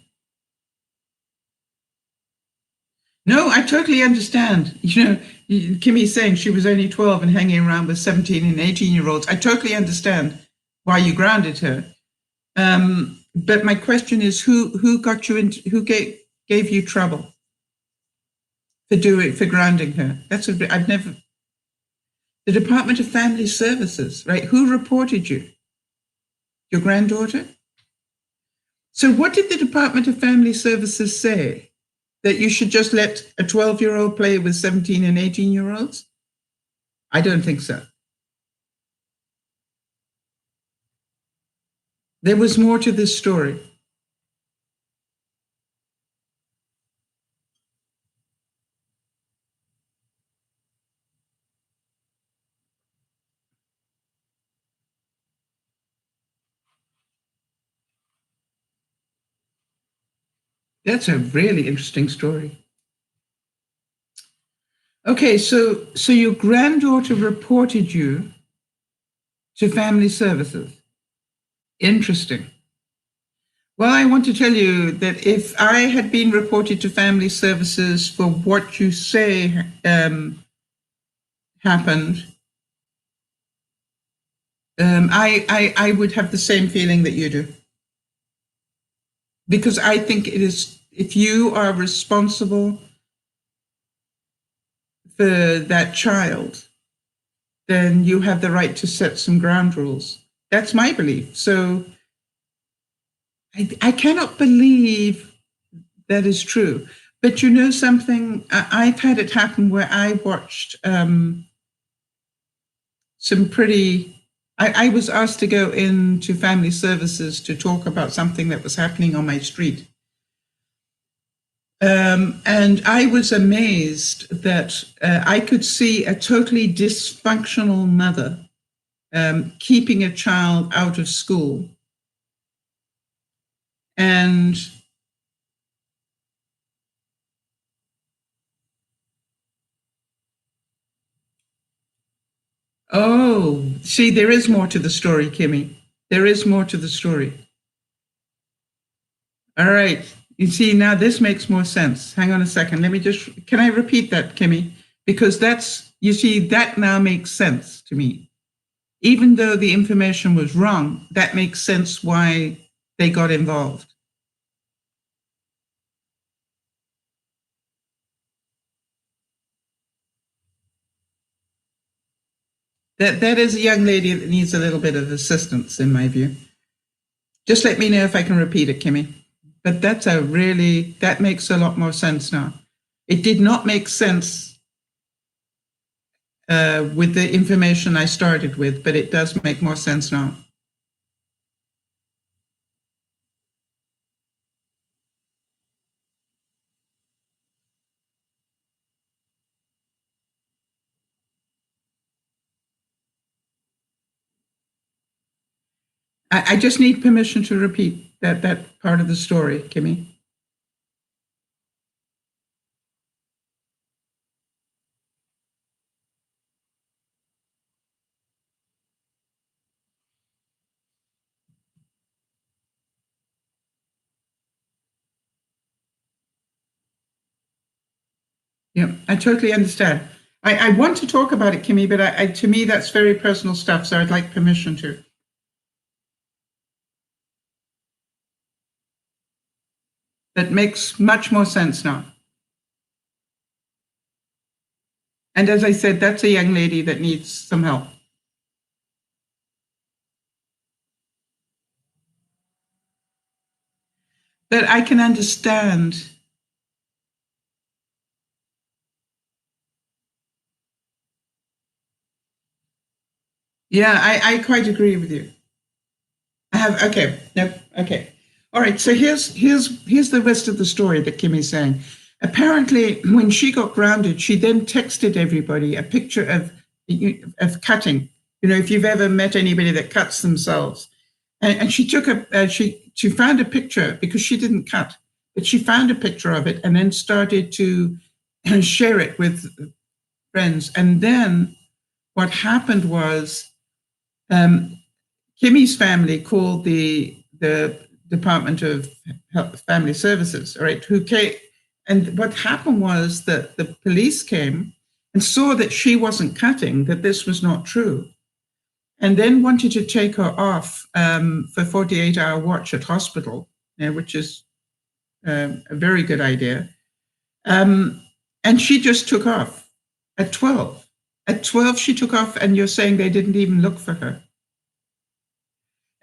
No, I totally understand. Kimmy's saying she was only 12 and hanging around with 17 and 18-year-olds. I totally understand why you grounded her. But my question is, who got you into, who gave you trouble for grounding her? I've never. The Department of Family Services, right? Who reported you? Your granddaughter? So what did the Department of Family Services say? That you should just let a 12-year-old play with 17 and 18-year-olds? I don't think so. There was more to this story. That's a really interesting story. Okay, so your granddaughter reported you to Family Services. Interesting. Well, I want to tell you that if I had been reported to Family Services for what you say happened, I would have the same feeling that you do. Because I think it is, if you are responsible for that child, then you have the right to set some ground rules. That's my belief. So I cannot believe that is true. But you know something? I've had it happen where I watched some pretty. I was asked to go into Family Services to talk about something that was happening on my street. And I was amazed that I could see a totally dysfunctional mother keeping a child out of school. And oh, see, there is more to the story, Kimmy. There is more to the story. All right. You see, now this makes more sense. Hang on a second. Can I repeat that, Kimmy? Because you see, that now makes sense to me. Even though the information was wrong, that makes sense why they got involved. That is a young lady that needs a little bit of assistance, in my view. Just let me know if I can repeat it, Kimmy. But that makes a lot more sense now. It did not make sense with the information I started with, but it does make more sense now. I just need permission to repeat that part of the story, Kimmy. Yeah, I totally understand. I want to talk about it, Kimmy, but to me, that's very personal stuff, so I'd like permission to. That makes much more sense now. And as I said, that's a young lady that needs some help. That I can understand. Yeah, I quite agree with you. I have, okay, no, okay. All right, so here's the rest of the story that Kimmy's saying. Apparently, when she got grounded, she then texted everybody a picture of cutting. You know, if you've ever met anybody that cuts themselves, and she took she found a picture because she didn't cut, but she found a picture of it and then started to share it with friends. And then what happened was Kimmy's family called the Department of Family Services, all right, who came, and what happened was that the police came and saw that she wasn't cutting, that this was not true, and then wanted to take her off for 48-hour watch at hospital, which is a very good idea. And she just took off at 12. At 12, she took off, and you're saying they didn't even look for her.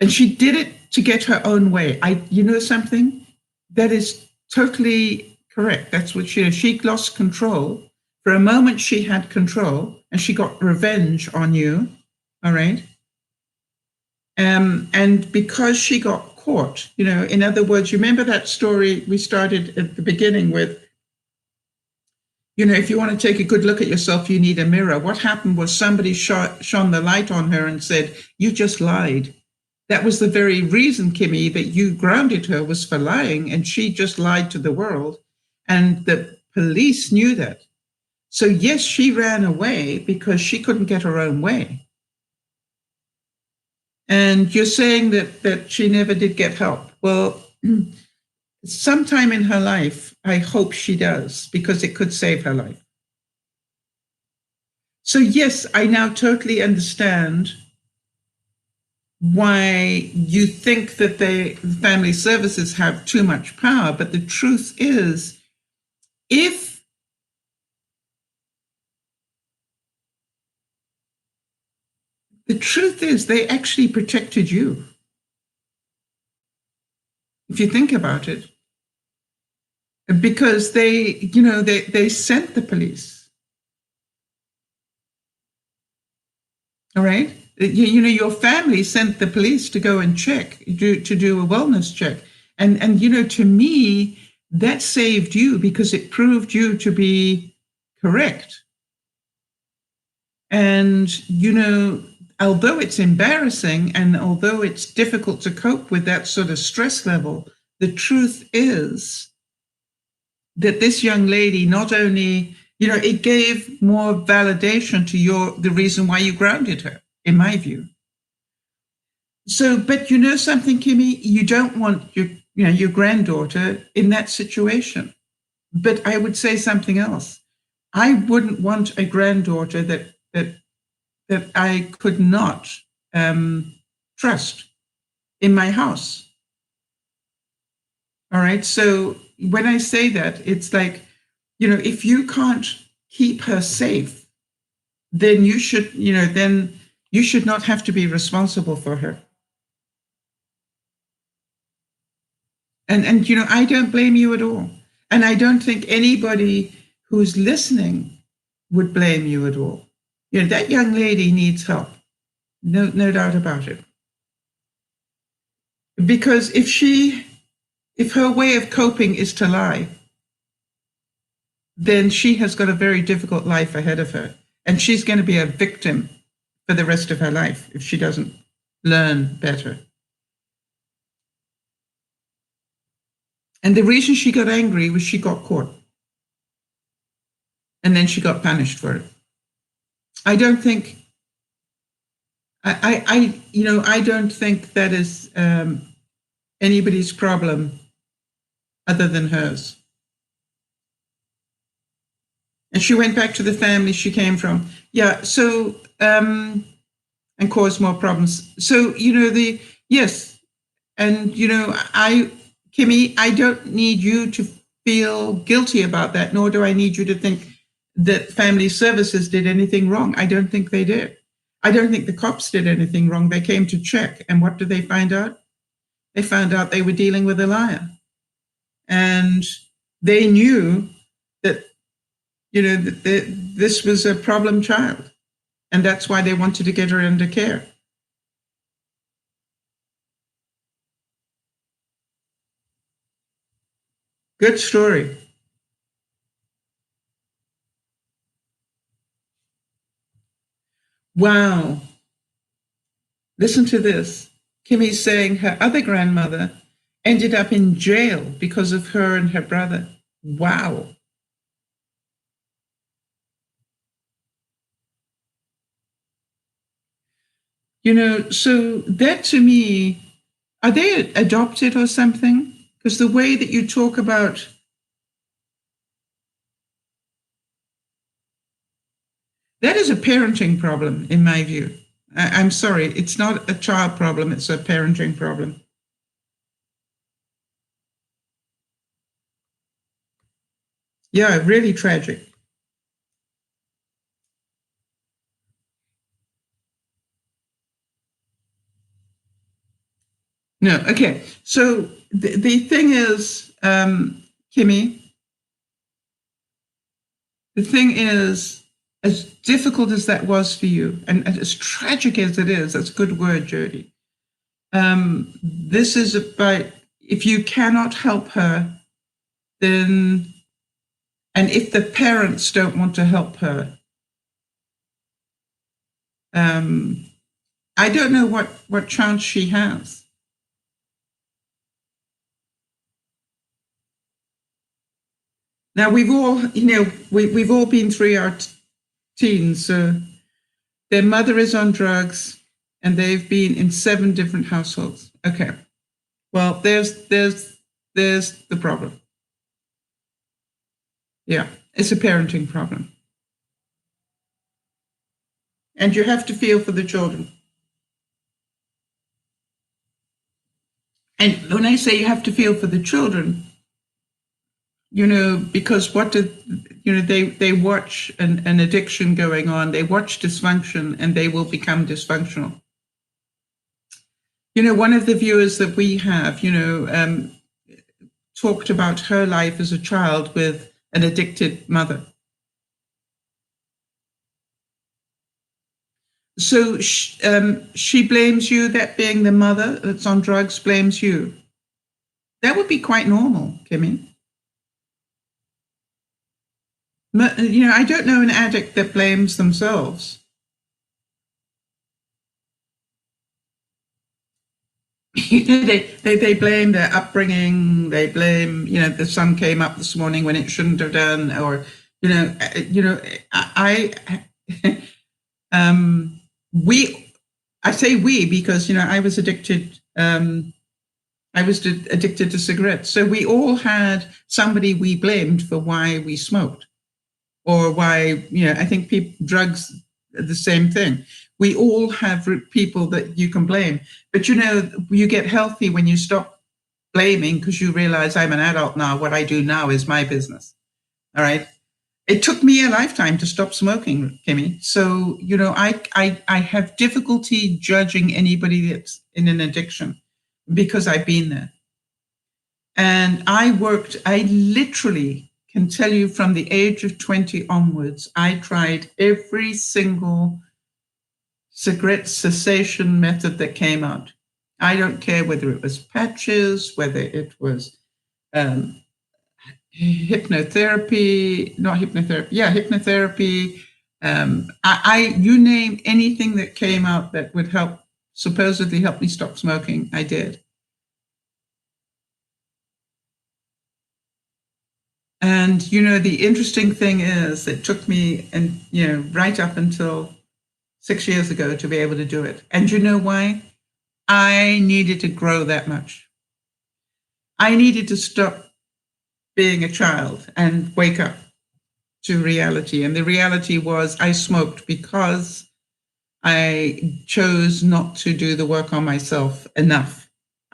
And she did it to get her own way. You know something? That is totally correct. That's what she lost control. For a moment, she had control, and she got revenge on you. All right. And because she got caught, you know, in other words, you remember that story we started at the beginning with, you know, if you want to take a good look at yourself, you need a mirror. What happened was somebody shone the light on her and said, you just lied. That was the very reason, Kimmy, that you grounded her, was for lying, and she just lied to the world. And the police knew that. So yes, she ran away because she couldn't get her own way. And you're saying that she never did get help. Well, sometime in her life, I hope she does, because it could save her life. So yes, I now totally understand why you think that the family services have too much power. But the truth is, they actually protected you. If you think about it, because they sent the police. All right. You know, your family sent the police to go and check, to do a wellness check. And, you know, to me, that saved you because it proved you to be correct. And, you know, although it's embarrassing and although it's difficult to cope with that sort of stress level, the truth is that this young lady not only, you know, it gave more validation to the reason why you grounded her, in my view. So, but you know something, Kimmy, you don't want your granddaughter in that situation. But I would say something else. I wouldn't want a granddaughter that I could not trust in my house. All right. So when I say that, it's like, you know, if you can't keep her safe, then you should not have to be responsible for her. And you know, I don't blame you at all. And I don't think anybody who's listening would blame you at all. You know, that young lady needs help. No doubt about it. Because if her way of coping is to lie, then she has got a very difficult life ahead of her. And she's going to be a victim for the rest of her life if she doesn't learn better. And the reason she got angry was she got caught. And then she got punished for it. I don't think, I don't think that is anybody's problem other than hers. And she went back to the family she came from. Yeah. So, and caused more problems. So, yes. And, Kimmy, I don't need you to feel guilty about that, nor do I need you to think that family services did anything wrong. I don't think they did. I don't think the cops did anything wrong. They came to check. And what did they find out? They found out they were dealing with a liar. And they knew that, that this was a problem child. And that's why they wanted to get her under care. Good story. Wow. Listen to this. Kimmy's saying her other grandmother ended up in jail because of her and her brother. Wow. So that to me, are they adopted or something? Because the way that you talk about, that is a parenting problem, in my view. I'm sorry, it's not a child problem, it's a parenting problem. Yeah, really tragic. No, okay. So the thing is, Kimmy, the thing is, as difficult as that was for you, and as tragic as it is, that's a good word, Jody. This is about, if you cannot help her, then, and if the parents don't want to help her, I don't know what chance she has. Now we've all, we've all been through our teens. Their mother is on drugs, and they've been in 7 different households. Okay, well, there's the problem. Yeah, it's a parenting problem, and you have to feel for the children. And when I say you have to feel for the children, because what did, they watch an addiction going on, they watch dysfunction, and they will become dysfunctional. One of the viewers that we have, talked about her life as a child with an addicted mother. So she blames you, that being the mother that's on drugs blames you. That would be quite normal, Kimmy. I don't know an addict that blames themselves. They blame their upbringing. They blame, the sun came up this morning when it shouldn't have done, or, I say we because, I was addicted. I was addicted to cigarettes. So we all had somebody we blamed for why we smoked, or why, I think drugs are the same thing. We all have people that you can blame, but you get healthy when you stop blaming, because you realize I'm an adult now. What I do now is my business. All right. It took me a lifetime to stop smoking, Kimmy. So, I have difficulty judging anybody that's in an addiction because I've been there. And I literally can tell you from the age of 20 onwards, I tried every single cigarette cessation method that came out. I don't care whether it was patches, whether it was hypnotherapy, you name anything that came out that would supposedly help me stop smoking, I did. And, the interesting thing is it took me, and, right up until 6 years ago to be able to do it. And you know why? I needed to grow that much. I needed to stop being a child and wake up. to reality. And the reality was I smoked because I chose not to do the work on myself enough.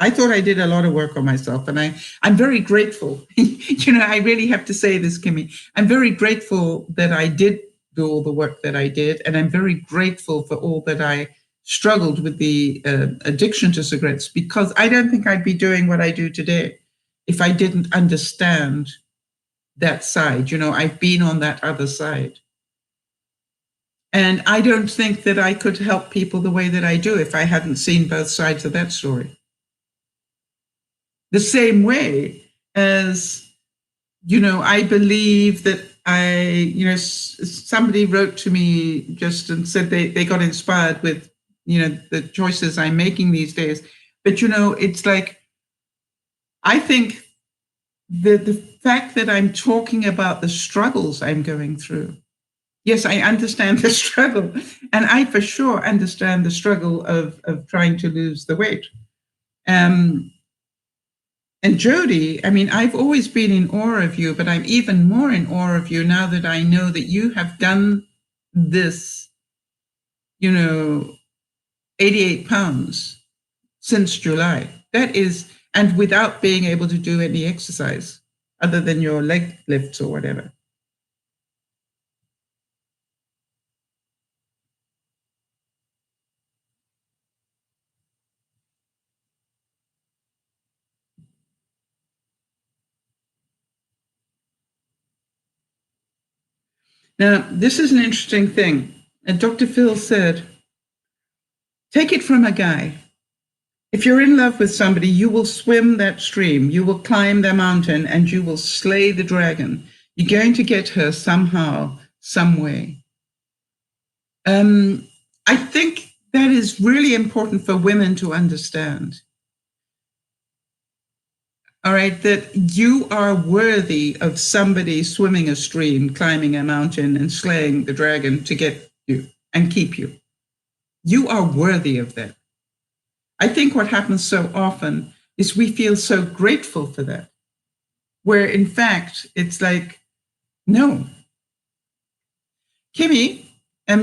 I thought I did a lot of work on myself, and I'm very grateful. I really have to say this, Kimmy. I'm very grateful that I did do all the work that I did, and I'm very grateful for all that I struggled with the addiction to cigarettes, because I don't think I'd be doing what I do today if I didn't understand that side. I've been on that other side. And I don't think that I could help people the way that I do if I hadn't seen both sides of that story. The same way as, I believe that somebody wrote to me just and said they got inspired with, the choices I'm making these days. But, it's like, I think the fact that I'm talking about the struggles I'm going through. Yes, I understand the struggle. And I for sure understand the struggle of trying to lose the weight. And Jody, I've always been in awe of you, but I'm even more in awe of you now that I know that you have done this, 88 pounds since July. That is, and without being able to do any exercise other than your leg lifts or whatever. Now, this is an interesting thing. And Dr. Phil said, take it from a guy. If you're in love with somebody, you will swim that stream, you will climb the mountain, and you will slay the dragon. You're going to get her somehow, some way. I think that is really important for women to understand. All right, that you are worthy of somebody swimming a stream, climbing a mountain, and slaying the dragon to get you and keep you. You are worthy of that. I think what happens so often is we feel so grateful for that, where in fact, it's like, no. Kimmy,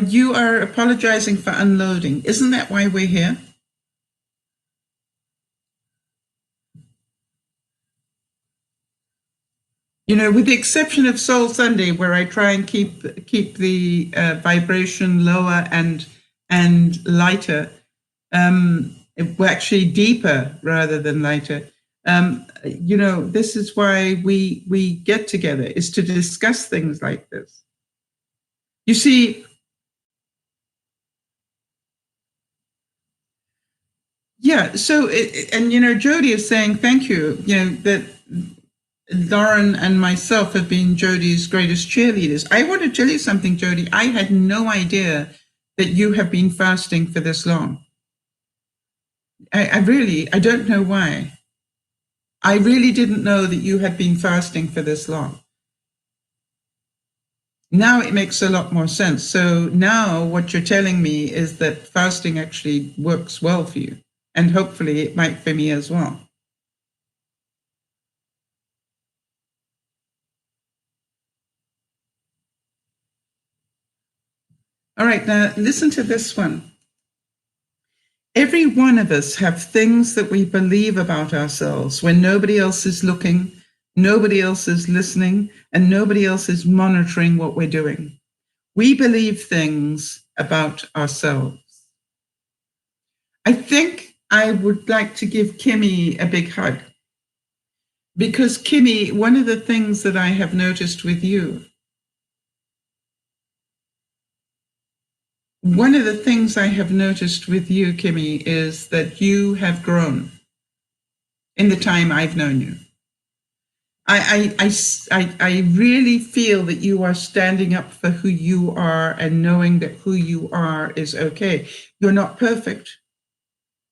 you are apologizing for unloading. Isn't that why we're here? With the exception of Soul Sunday, where I try and keep the vibration lower and lighter, actually deeper rather than lighter. This is why we get together, is to discuss things like this. You see, yeah. So, Jody is saying thank you. That Lauren and myself have been Jody's greatest cheerleaders. I want to tell you something, Jody. I had no idea that you have been fasting for this long. I don't know why. I really didn't know that you had been fasting for this long. Now it makes a lot more sense. So now what you're telling me is that fasting actually works well for you. And hopefully it might for me as well. All right, now listen to this one. Every one of us have things that we believe about ourselves when nobody else is looking, nobody else is listening, and nobody else is monitoring what we're doing. We believe things about ourselves. I think I would like to give Kimmy a big hug. Because Kimmy, one of the things that I have noticed with you, Kimmy, is that you have grown in the time I've known you. I really feel that you are standing up for who you are and knowing that who you are is okay. You're not perfect.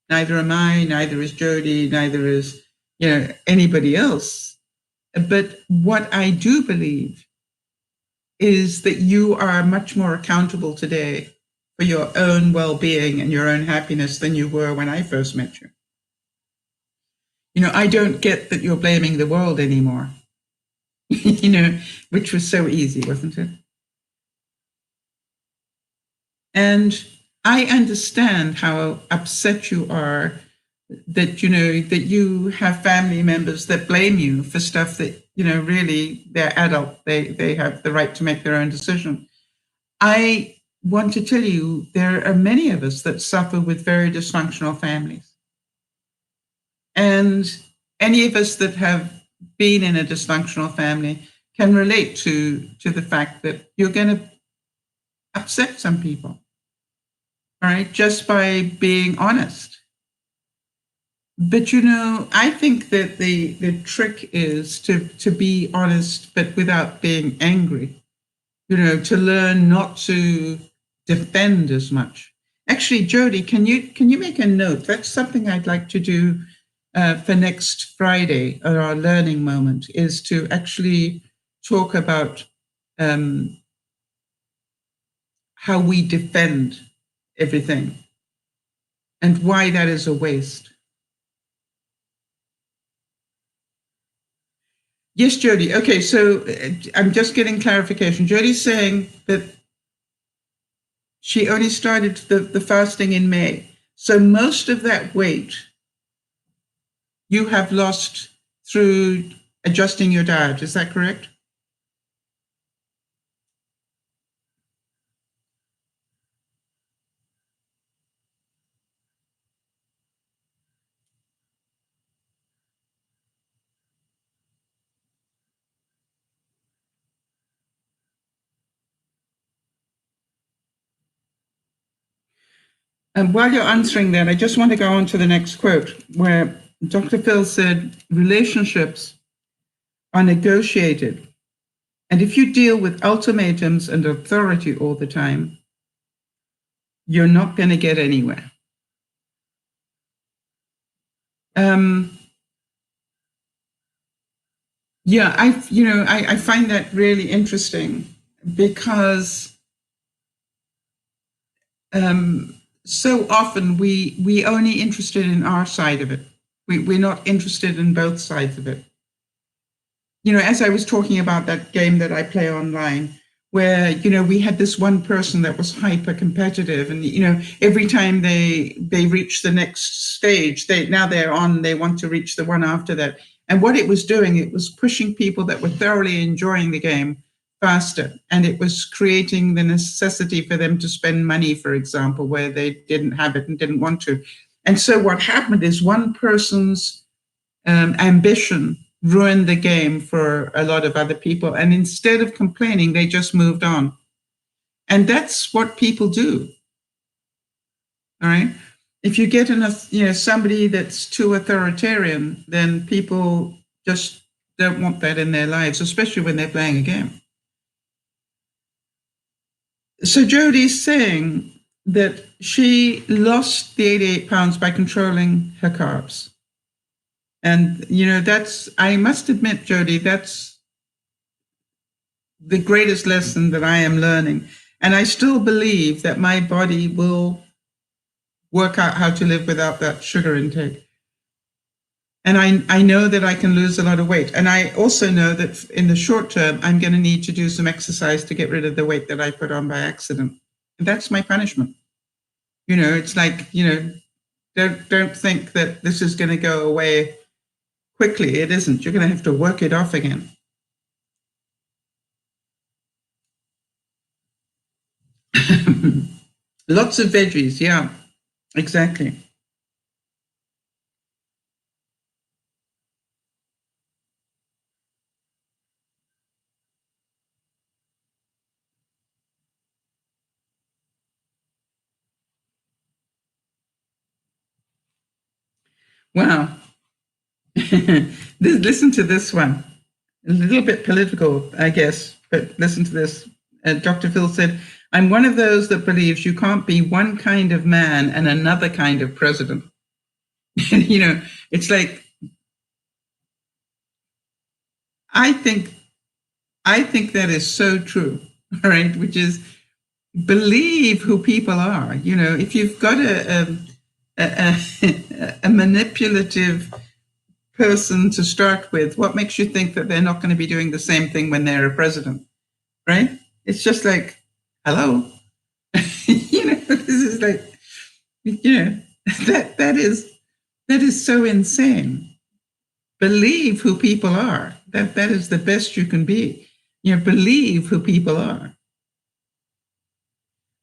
Neither am I, neither is Jody, neither is, anybody else. But what I do believe is that you are much more accountable today for your own well-being and your own happiness than you were when I first met you. I don't get that you're blaming the world anymore. which was so easy, wasn't it? And I understand how upset you are that you have family members that blame you for stuff that really they're adult, they have the right to make their own decision. I want to tell you there are many of us that suffer with very dysfunctional families, and any of us that have been in a dysfunctional family can relate to the fact that you're going to upset some people, all right, just by being honest. But I think that the trick is to be honest, but without being angry. To learn not to defend as much. Actually, Jody, can you make a note? That's something I'd like to do for next Friday, or our learning moment, is to actually talk about how we defend everything and why that is a waste. Yes, Jody. Okay, so I'm just getting clarification. Jody's saying that she only started the fasting in May. So most of that weight you have lost through adjusting your diet. Is that correct? And while you're answering that, I just want to go on to the next quote, where Dr. Phil said, relationships are negotiated. And if you deal with ultimatums and authority all the time, you're not going to get anywhere. Yeah, I find that really interesting because so often we only interested in our side of it. We're not interested in both sides of it. As I was talking about that game that I play online, where we had this one person that was hyper competitive, and every time they reach the next stage, they want to reach the one after that. And what it was doing, it was pushing people that were thoroughly enjoying the game faster, and it was creating the necessity for them to spend money, for example, where they didn't have it and didn't want to. And so what happened is one person's ambition ruined the game for a lot of other people. And instead of complaining, they just moved on. And that's what people do. All right. If you get somebody that's too authoritarian, then people just don't want that in their lives, especially when they're playing a game. So Jodie's saying that she lost the 88 pounds by controlling her carbs. And, I must admit, Jodie, that's the greatest lesson that I am learning. And I still believe that my body will work out how to live without that sugar intake. And I know that I can lose a lot of weight. And I also know that in the short term, I'm going to need to do some exercise to get rid of the weight that I put on by accident. And that's my punishment. It's like, don't think that this is going to go away quickly. It isn't. You're going to have to work it off again. Lots of veggies. Yeah, exactly. Wow. Listen to this one. A little bit political, I guess, but listen to this. Dr. Phil said, I'm one of those that believes you can't be one kind of man and another kind of president. It's like, I think that is so true, all right, which is believe who people are. If you've got a manipulative person to start with, what makes you think that they're not going to be doing the same thing when they're a president, right? It's just like, hello. This is like, that is so insane. Believe who people are. That is the best you can be. Believe who people are.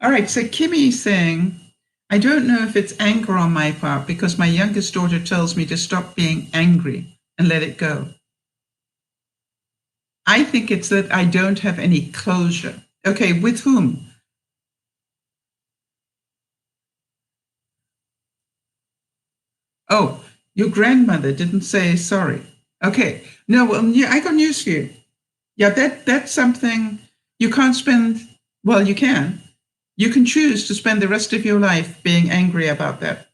All right, so Kimmy's saying, I don't know if it's anger on my part because my youngest daughter tells me to stop being angry and let it go. I think it's that I don't have any closure. Okay, with whom? Oh, your grandmother didn't say sorry. Okay, no, well, I got news for you. Yeah, that's something you can't spend, well, you can. You can choose to spend the rest of your life being angry about that.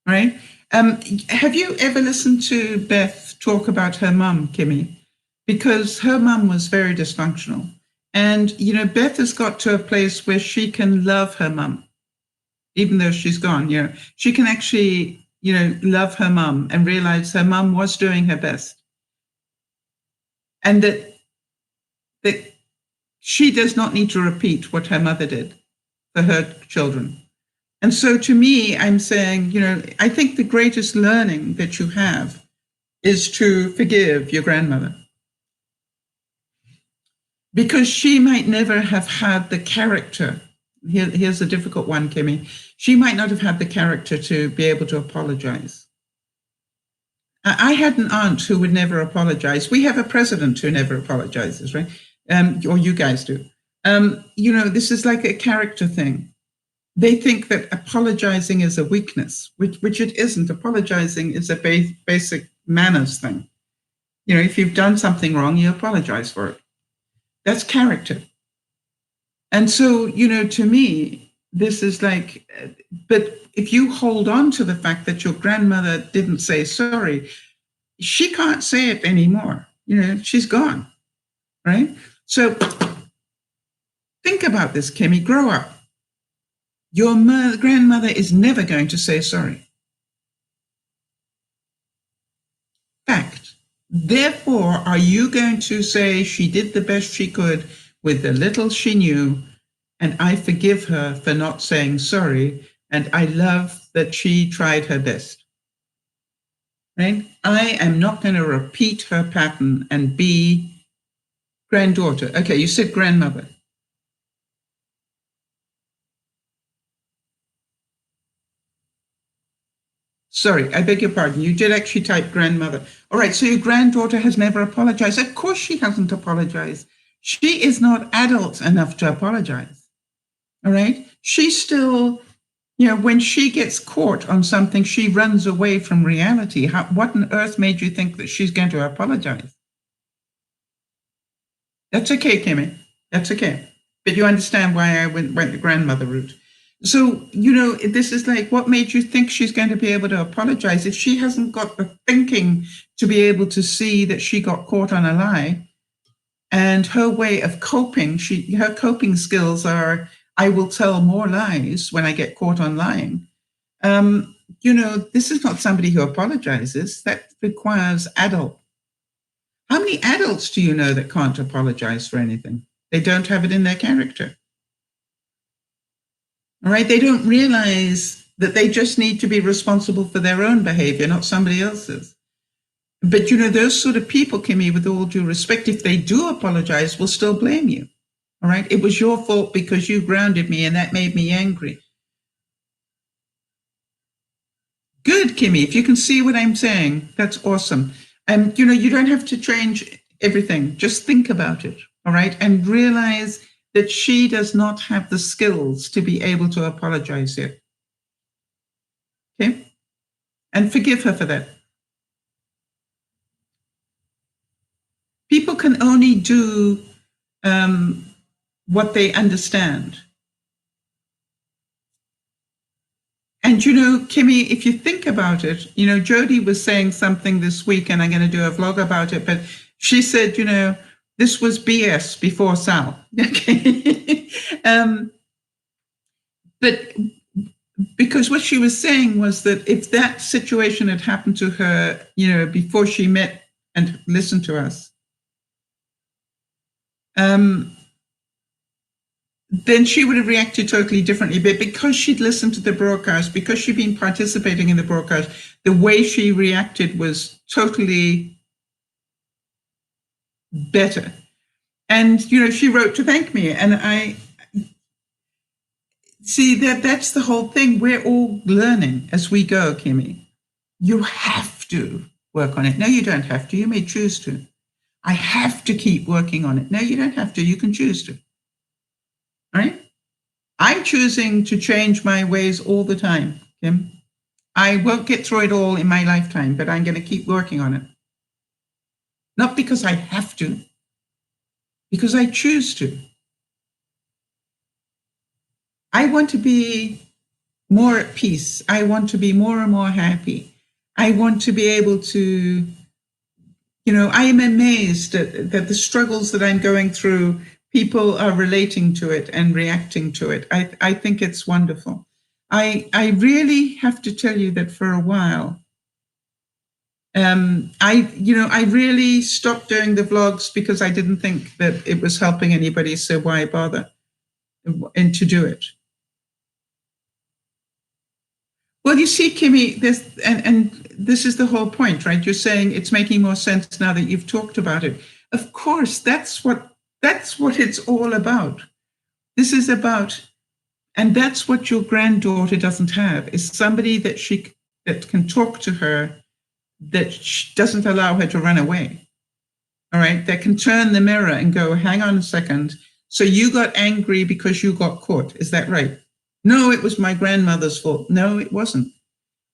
Right? Have you ever listened to Beth talk about her mum, Kimmy? Because her mum was very dysfunctional. And, Beth has got to a place where she can love her mum, even though she's gone. She can actually, love her mum and realize her mum was doing her best. And that she does not need to repeat what her mother did for her children. And so to me, I'm saying, I think the greatest learning that you have is to forgive your grandmother. Because she might never have had the character. Here's a difficult one, Kimmy. She might not have had the character to be able to apologize. I had an aunt who would never apologize. We have a president who never apologizes, right? Or you guys do. This is like a character thing. They think that apologizing is a weakness, which it isn't. Apologizing is a basic manners thing. If you've done something wrong, you apologize for it. That's character. And so, to me, this is like, but if you hold on to the fact that your grandmother didn't say sorry, she can't say it anymore. She's gone, right? So think about this, Kimmy, grow up. Your grandmother is never going to say sorry. Fact. Therefore, are you going to say she did the best she could with the little she knew, and I forgive her for not saying sorry, and I love that she tried her best? Right? I am not going to repeat her pattern and be granddaughter. Okay, you said grandmother. Sorry, I beg your pardon. You did actually type grandmother. All right, so your granddaughter has never apologized. Of course she hasn't apologized. She is not adult enough to apologize. All right? She's still, when she gets caught on something, she runs away from reality. What on earth made you think that she's going to apologize? That's okay, Kimmy. That's okay. But you understand why I went the grandmother route. So, this is like, what made you think she's going to be able to apologize if she hasn't got the thinking to be able to see that she got caught on a lie? And her way of coping, her coping skills are, I will tell more lies when I get caught on lying. This is not somebody who apologizes. That requires adult. How many adults do you know that can't apologize for anything? They don't have it in their character. All right, they don't realize that they just need to be responsible for their own behavior, not somebody else's. But, those sort of people, Kimmy, with all due respect, if they do apologize, will still blame you. All right, it was your fault because you grounded me and that made me angry. Good, Kimmy. If you can see what I'm saying, that's awesome. And, you don't have to change everything. Just think about it. All right, and realize that she does not have the skills to be able to apologize yet. Okay? And forgive her for that. People can only do what they understand. And, Kimmy, if you think about it, Jody was saying something this week, and I'm going to do a vlog about it, but she said, this was BS before Sal. Okay. But because what she was saying was that if that situation had happened to her, before she met and listened to us, then she would have reacted totally differently. But because she'd listened to the broadcast, because she'd been participating in the broadcast, the way she reacted was totally better. And, she wrote to thank me. And I see that's the whole thing. We're all learning as we go, Kimmy. You have to work on it. No, you don't have to. You may choose to. I have to keep working on it. No, you don't have to. You can choose to. Right? I'm choosing to change my ways all the time, Kim. I won't get through it all in my lifetime, but I'm going to keep working on it. Not because I have to, because I choose to. I want to be more at peace. I want to be more and more happy. I want to be able to, I am amazed that the struggles that I'm going through, people are relating to it and reacting to it. I think it's wonderful. I really have to tell you that for a while, I really stopped doing the vlogs because I didn't think that it was helping anybody, so why bother? And to do it. Well, you see, Kimmy, and this is the whole point, right? You're saying it's making more sense now that you've talked about it. Of course, that's what it's all about. This is about, and that's what your granddaughter doesn't have, is somebody that can talk to her, that doesn't allow her to run away. All right, that can turn the mirror and go, hang on a second. So you got angry because you got caught. Is that right? No, it was my grandmother's fault. No, it wasn't.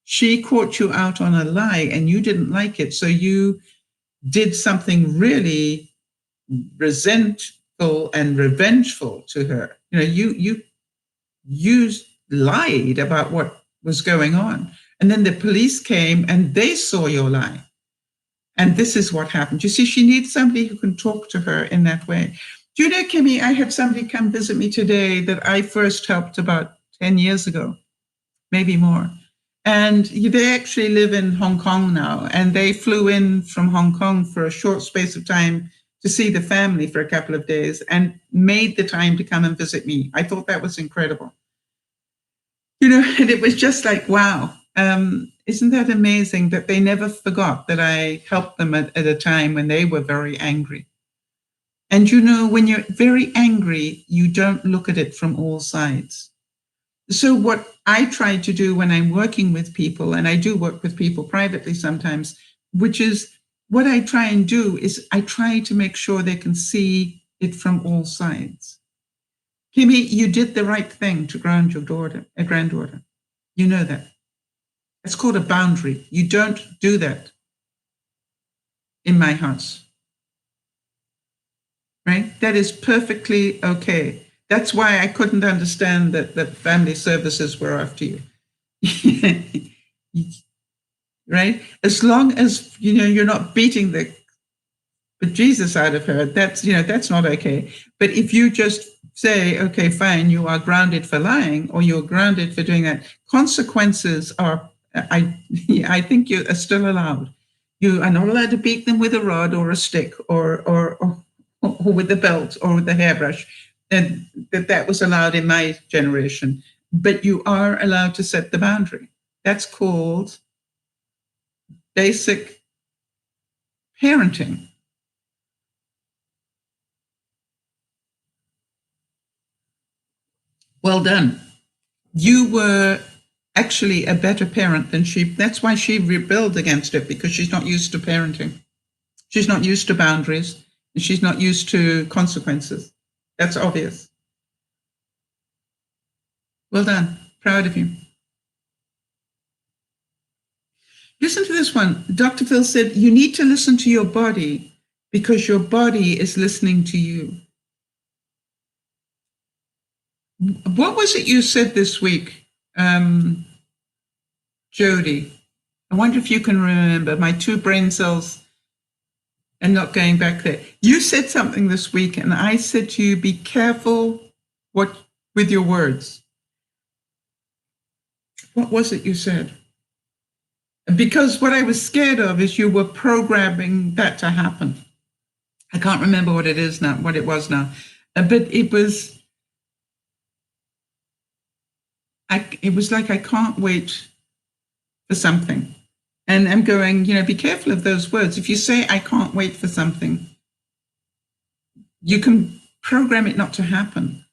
She caught you out on a lie and you didn't like it. So you did something really resentful and revengeful to her. You lied about what was going on. And then the police came and they saw your lie. And this is what happened. You see, she needs somebody who can talk to her in that way. Do you know, Kimmy, I had somebody come visit me today that I first helped about 10 years ago, maybe more. And they actually live in Hong Kong now. And they flew in from Hong Kong for a short space of time to see the family for a couple of days and made the time to come and visit me. I thought that was incredible. And it was just like, wow. Isn't that amazing that they never forgot that I helped them at a time when they were very angry? And when you're very angry, you don't look at it from all sides. So what I try to do when I'm working with people, and I do work with people privately sometimes, which is what I try and do is I try to make sure they can see it from all sides. Kimmy, you did the right thing to ground your granddaughter. You know that. It's called a boundary. You don't do that in my house. Right? That is perfectly okay. That's why I couldn't understand that family services were after you. Right? As long as you're not beating the Jesus out of her, that's not okay. But if you just say, okay, fine, you are grounded for lying, or you're grounded for doing that, consequences are, I think you are still allowed. You are not allowed to beat them with a rod or a stick or with a belt or with a hairbrush. And that was allowed in my generation. But you are allowed to set the boundary. That's called basic parenting. Well done. You were actually a better parent than she. That's why she rebelled against it, because she's not used to parenting. She's not used to boundaries, and she's not used to consequences. That's obvious. Well done. Proud of you. Listen to this one. Dr. Phil said, you need to listen to your body because your body is listening to you. What was it you said this week, Jody? I wonder if you can remember. My two brain cells are not going back there. You said something this week, and I said to you, be careful with your words. What was it you said? Because what I was scared of is you were programming that to happen. I can't remember what it is now, what it was now, but it was like, I can't wait for something. And I'm going, be careful of those words. If you say, I can't wait for something, you can program it not to happen.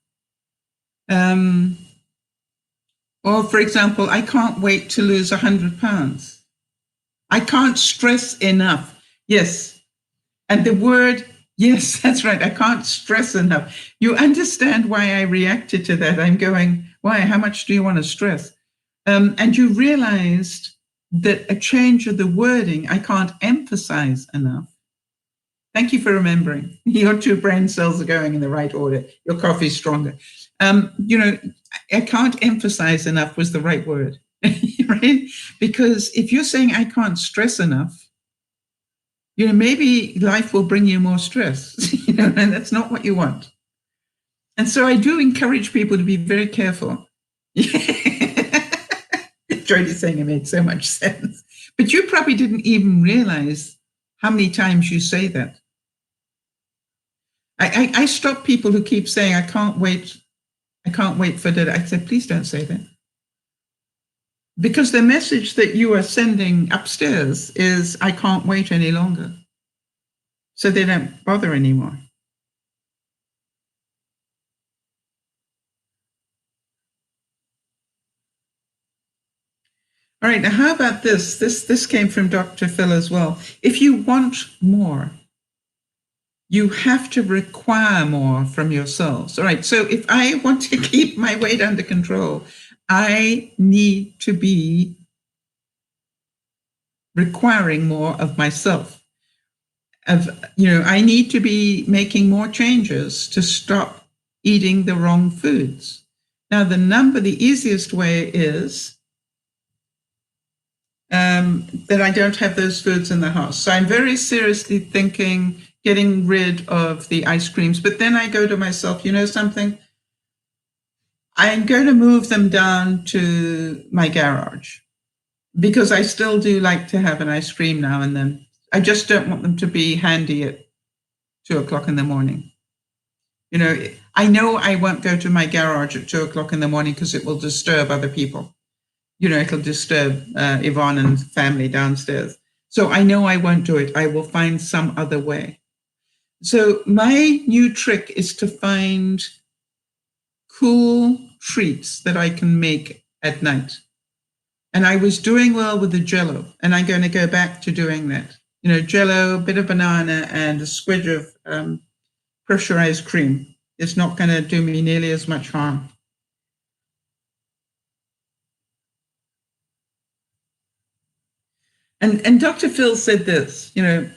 Or, for example, I can't wait to lose 100 pounds. I can't stress enough. Yes. And the word, yes, that's right. I can't stress enough. You understand why I reacted to that. I'm going, why? How much do you want to stress? And you realized that a change of the wording, I can't emphasize enough. Thank you for remembering. Your two brain cells are going in the right order. Your coffee's stronger. I can't emphasize enough was the right word, right? Because if you're saying I can't stress enough, maybe life will bring you more stress, and that's not what you want. And so I do encourage people to be very careful. Jody's saying it made so much sense. But you probably didn't even realize how many times you say that. I stop people who keep saying, I can't wait for that. I said, please don't say that. Because the message that you are sending upstairs is, I can't wait any longer. So they don't bother anymore. All right, now how about this? This came from Dr. Phil as well. If you want more, you have to require more from yourselves. All right, so if I want to keep my weight under control, I need to be requiring more of myself. I need to be making more changes to stop eating the wrong foods. Now, the easiest way is that I don't have those foods in the house. So I'm very seriously thinking getting rid of the ice creams. But then I go to myself, something? I'm going to move them down to my garage because I still do like to have an ice cream now and then. I just don't want them to be handy at 2:00 in the morning. I know I won't go to my garage at 2:00 in the morning because it will disturb other people. It'll disturb Yvonne and family downstairs. So I know I won't do it. I will find some other way. So my new trick is to find cool treats that I can make at night. And I was doing well with the Jell-O, and I'm going to go back to doing that. Jell-O, a bit of banana, and a squidge of pressurized cream. It's not going to do me nearly as much harm. And Dr. Phil said this,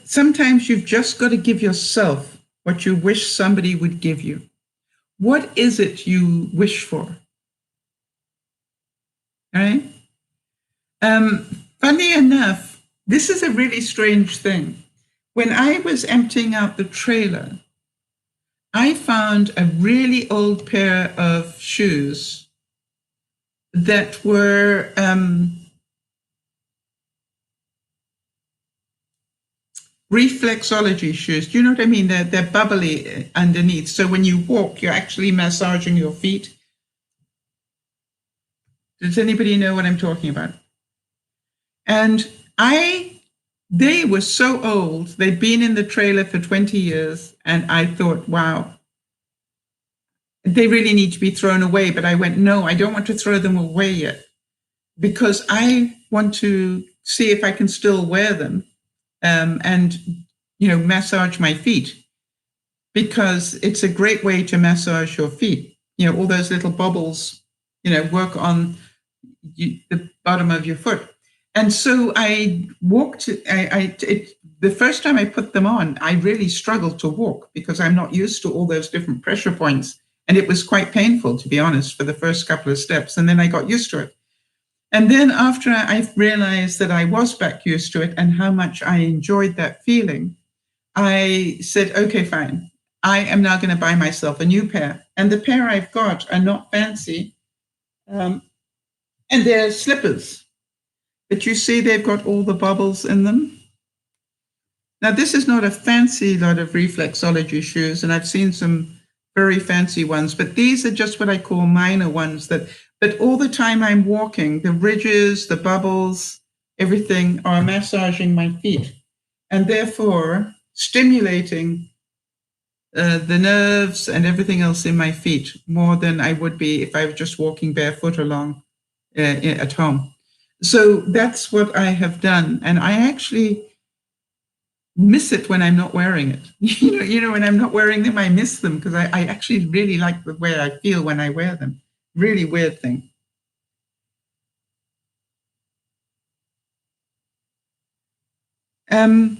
sometimes you've just got to give yourself what you wish somebody would give you. What is it you wish for? All right? Funny enough, this is a really strange thing. When I was emptying out the trailer, I found a really old pair of shoes that were reflexology shoes. Do you know what I mean? They're bubbly underneath. So when you walk, you're actually massaging your feet. Does anybody know what I'm talking about? And they were so old. They'd been in the trailer for 20 years. And I thought, wow, they really need to be thrown away. But I went, no, I don't want to throw them away yet, because I want to see if I can still wear them. And massage my feet, because it's a great way to massage your feet. All those little bubbles, work on the bottom of your foot. And so I walked. The first time I put them on, I really struggled to walk because I'm not used to all those different pressure points, and it was quite painful, to be honest, for the first couple of steps. And then I got used to it. And then after I realized that I was back used to it and how much I enjoyed that feeling, I said, okay, fine. I am now going to buy myself a new pair. And the pair I've got are not fancy. And they're slippers, but you see they've got all the bubbles in them. Now, this is not a fancy lot of reflexology shoes, and I've seen some very fancy ones, but these are just what I call minor ones but all the time I'm walking, the ridges, the bubbles, everything are massaging my feet and therefore stimulating the nerves and everything else in my feet more than I would be if I were just walking barefoot along at home. So that's what I have done. And I actually miss it when I'm not wearing it. When I'm not wearing them, I miss them because I actually really like the way I feel when I wear them. Really weird thing. Kimmy,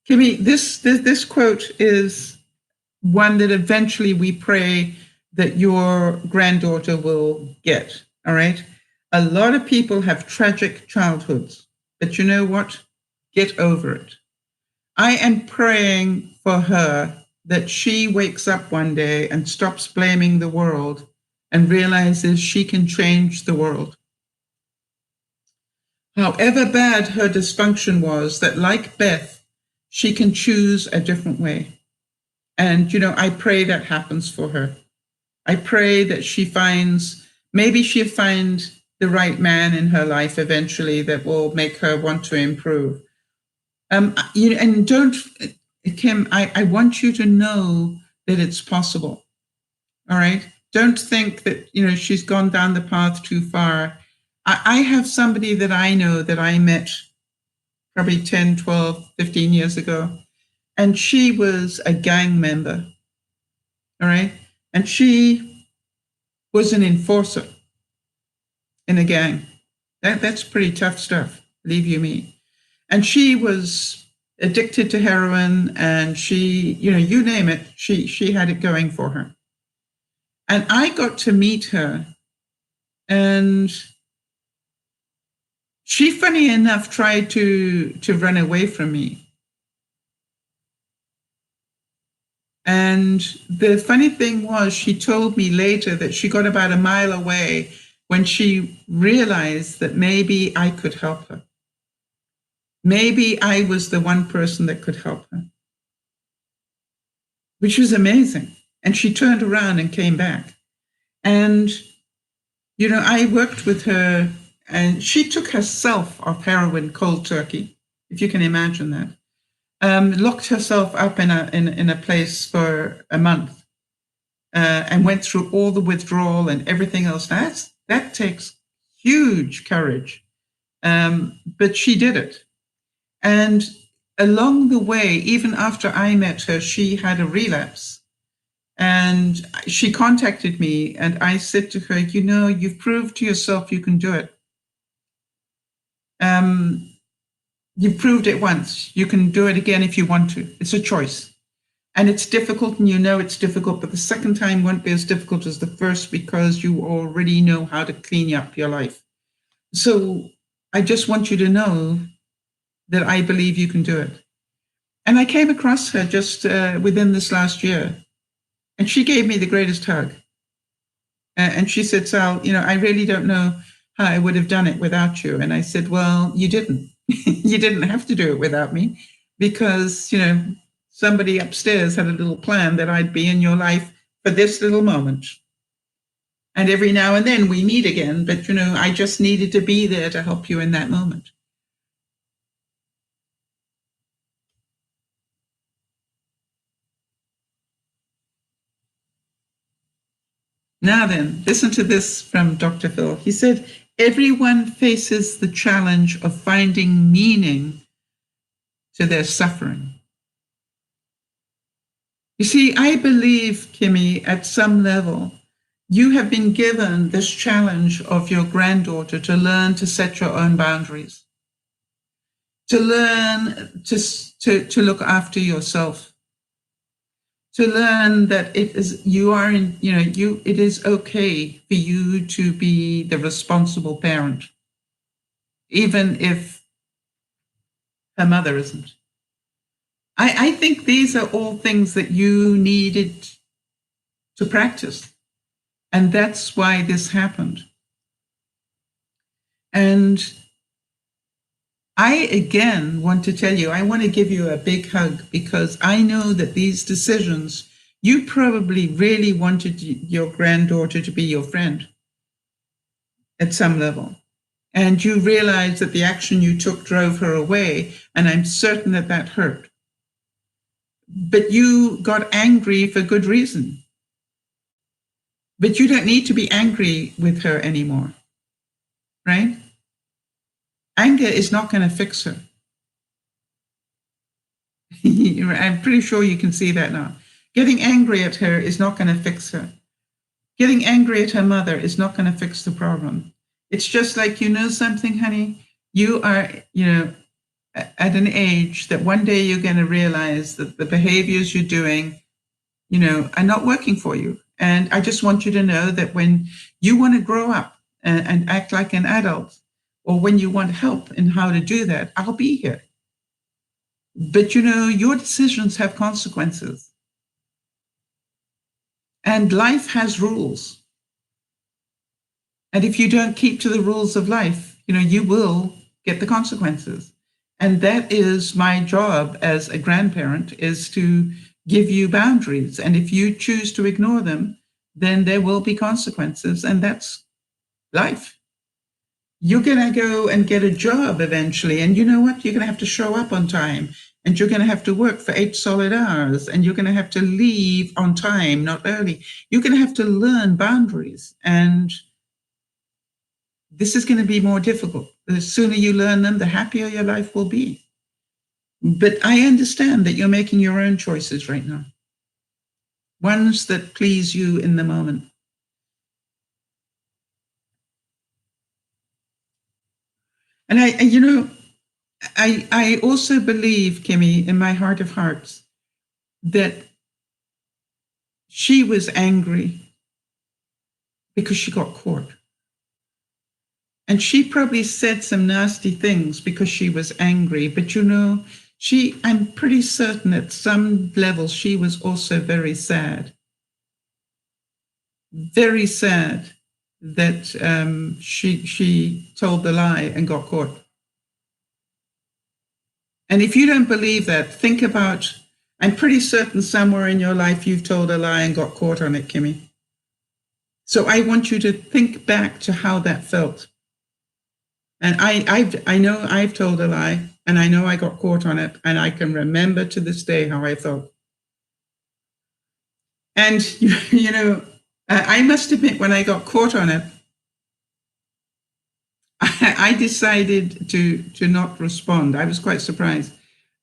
this quote is one that eventually we pray that your granddaughter will get. All right. A lot of people have tragic childhoods, but you know what? Get over it. I am praying for her that she wakes up one day and stops blaming the world and realizes she can change the world. However bad her dysfunction was, that like Beth, she can choose a different way. And, I pray that happens for her. I pray that maybe she'll find the right man in her life eventually that will make her want to improve. And don't, Kim, I want you to know that it's possible. All right. Don't think that, she's gone down the path too far. I have somebody that I know that I met probably 10, 12, 15 years ago, and she was a gang member. All right. And she was an enforcer in a gang. That's pretty tough stuff, believe you me. And she was addicted to heroin, and she, you name it, she had it going for her. And I got to meet her, and she, funny enough, tried to run away from me. And the funny thing was, she told me later that she got about a mile away when she realized that maybe I could help her. Maybe I was the one person that could help her, which was amazing. And she turned around and came back. And, I worked with her, and she took herself off heroin cold turkey, if you can imagine that. Locked herself up in a place for a month, and went through all the withdrawal and everything else. That takes huge courage, but she did it. And along the way, even after I met her, she had a relapse. And she contacted me, and I said to her, you've proved to yourself you can do it. You've proved it once. You can do it again if you want to. It's a choice. And it's difficult, and it's difficult, but the second time won't be as difficult as the first because you already know how to clean up your life. So I just want you to know that I believe you can do it. And I came across her just within this last year, and she gave me the greatest hug. And she said, Sal, I really don't know how I would have done it without you. And I said, well, you didn't. You didn't have to do it without me because, somebody upstairs had a little plan that I'd be in your life for this little moment. And every now and then we meet again, but, I just needed to be there to help you in that moment. Now then, listen to this from Dr. Phil. He said, everyone faces the challenge of finding meaning to their suffering. You see, I believe, Kimmy, at some level, you have been given this challenge of your granddaughter to learn to set your own boundaries, to learn to look after yourself, to learn that it is okay for you to be the responsible parent, even if her mother isn't. I think these are all things that you needed to practice. And that's why this happened. And I, again, want to tell you, I want to give you a big hug, because I know that these decisions, you probably really wanted your granddaughter to be your friend at some level. And you realized that the action you took drove her away. And I'm certain that that hurt. But you got angry for good reason. But you don't need to be angry with her anymore, right? Anger is not going to fix her. I'm pretty sure you can see that now. Getting angry at her is not going to fix her. Getting angry at her mother is not going to fix the problem. It's just like, you know something, honey? You are, at an age that one day you're going to realize that the behaviors you're doing, are not working for you. And I just want you to know that when you want to grow up and act like an adult, or when you want help in how to do that, I'll be here. But your decisions have consequences. And life has rules. And if you don't keep to the rules of life, you will get the consequences. And that is my job as a grandparent, is to give you boundaries. And if you choose to ignore them, then there will be consequences. And that's life. You're going to go and get a job eventually. And you know what? You're going to have to show up on time. And you're going to have to work for 8 solid hours. And you're going to have to leave on time, not early. You're going to have to learn boundaries. And this is going to be more difficult. The sooner you learn them, the happier your life will be. But I understand that you're making your own choices right now, ones that please you in the moment. And I also believe, Kimmy, in my heart of hearts, that she was angry because she got caught. And she probably said some nasty things because she was angry. But I'm pretty certain at some level she was also very sad. Very sad that she told the lie and got caught. And if you don't believe that, think about, I'm pretty certain somewhere in your life you've told a lie and got caught on it, Kimmy. So I want you to think back to how that felt. And I know I've told a lie, and I know I got caught on it, and I can remember to this day how I felt. And, I must admit, when I got caught on it, I decided to not respond. I was quite surprised.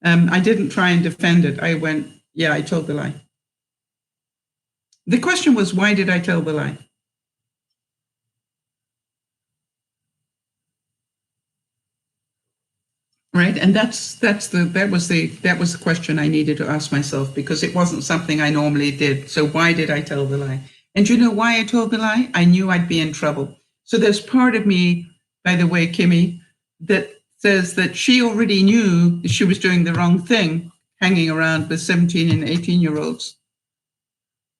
I didn't try and defend it. I went, yeah, I told the lie. The question was, why did I tell the lie? Right, and that was the question I needed to ask myself, because it wasn't something I normally did. So why did I tell the lie? And you know why I told the lie? I knew I'd be in trouble. So there's part of me, by the way, Kimmy, that says that she already knew she was doing the wrong thing, hanging around with 17 and 18-year-olds.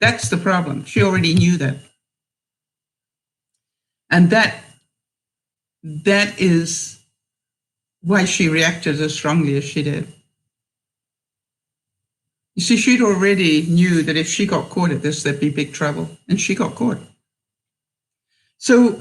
That's the problem. She already knew that. And that is why she reacted as strongly as she did. You see, she'd already knew that if she got caught at this, there'd be big trouble, and she got caught. So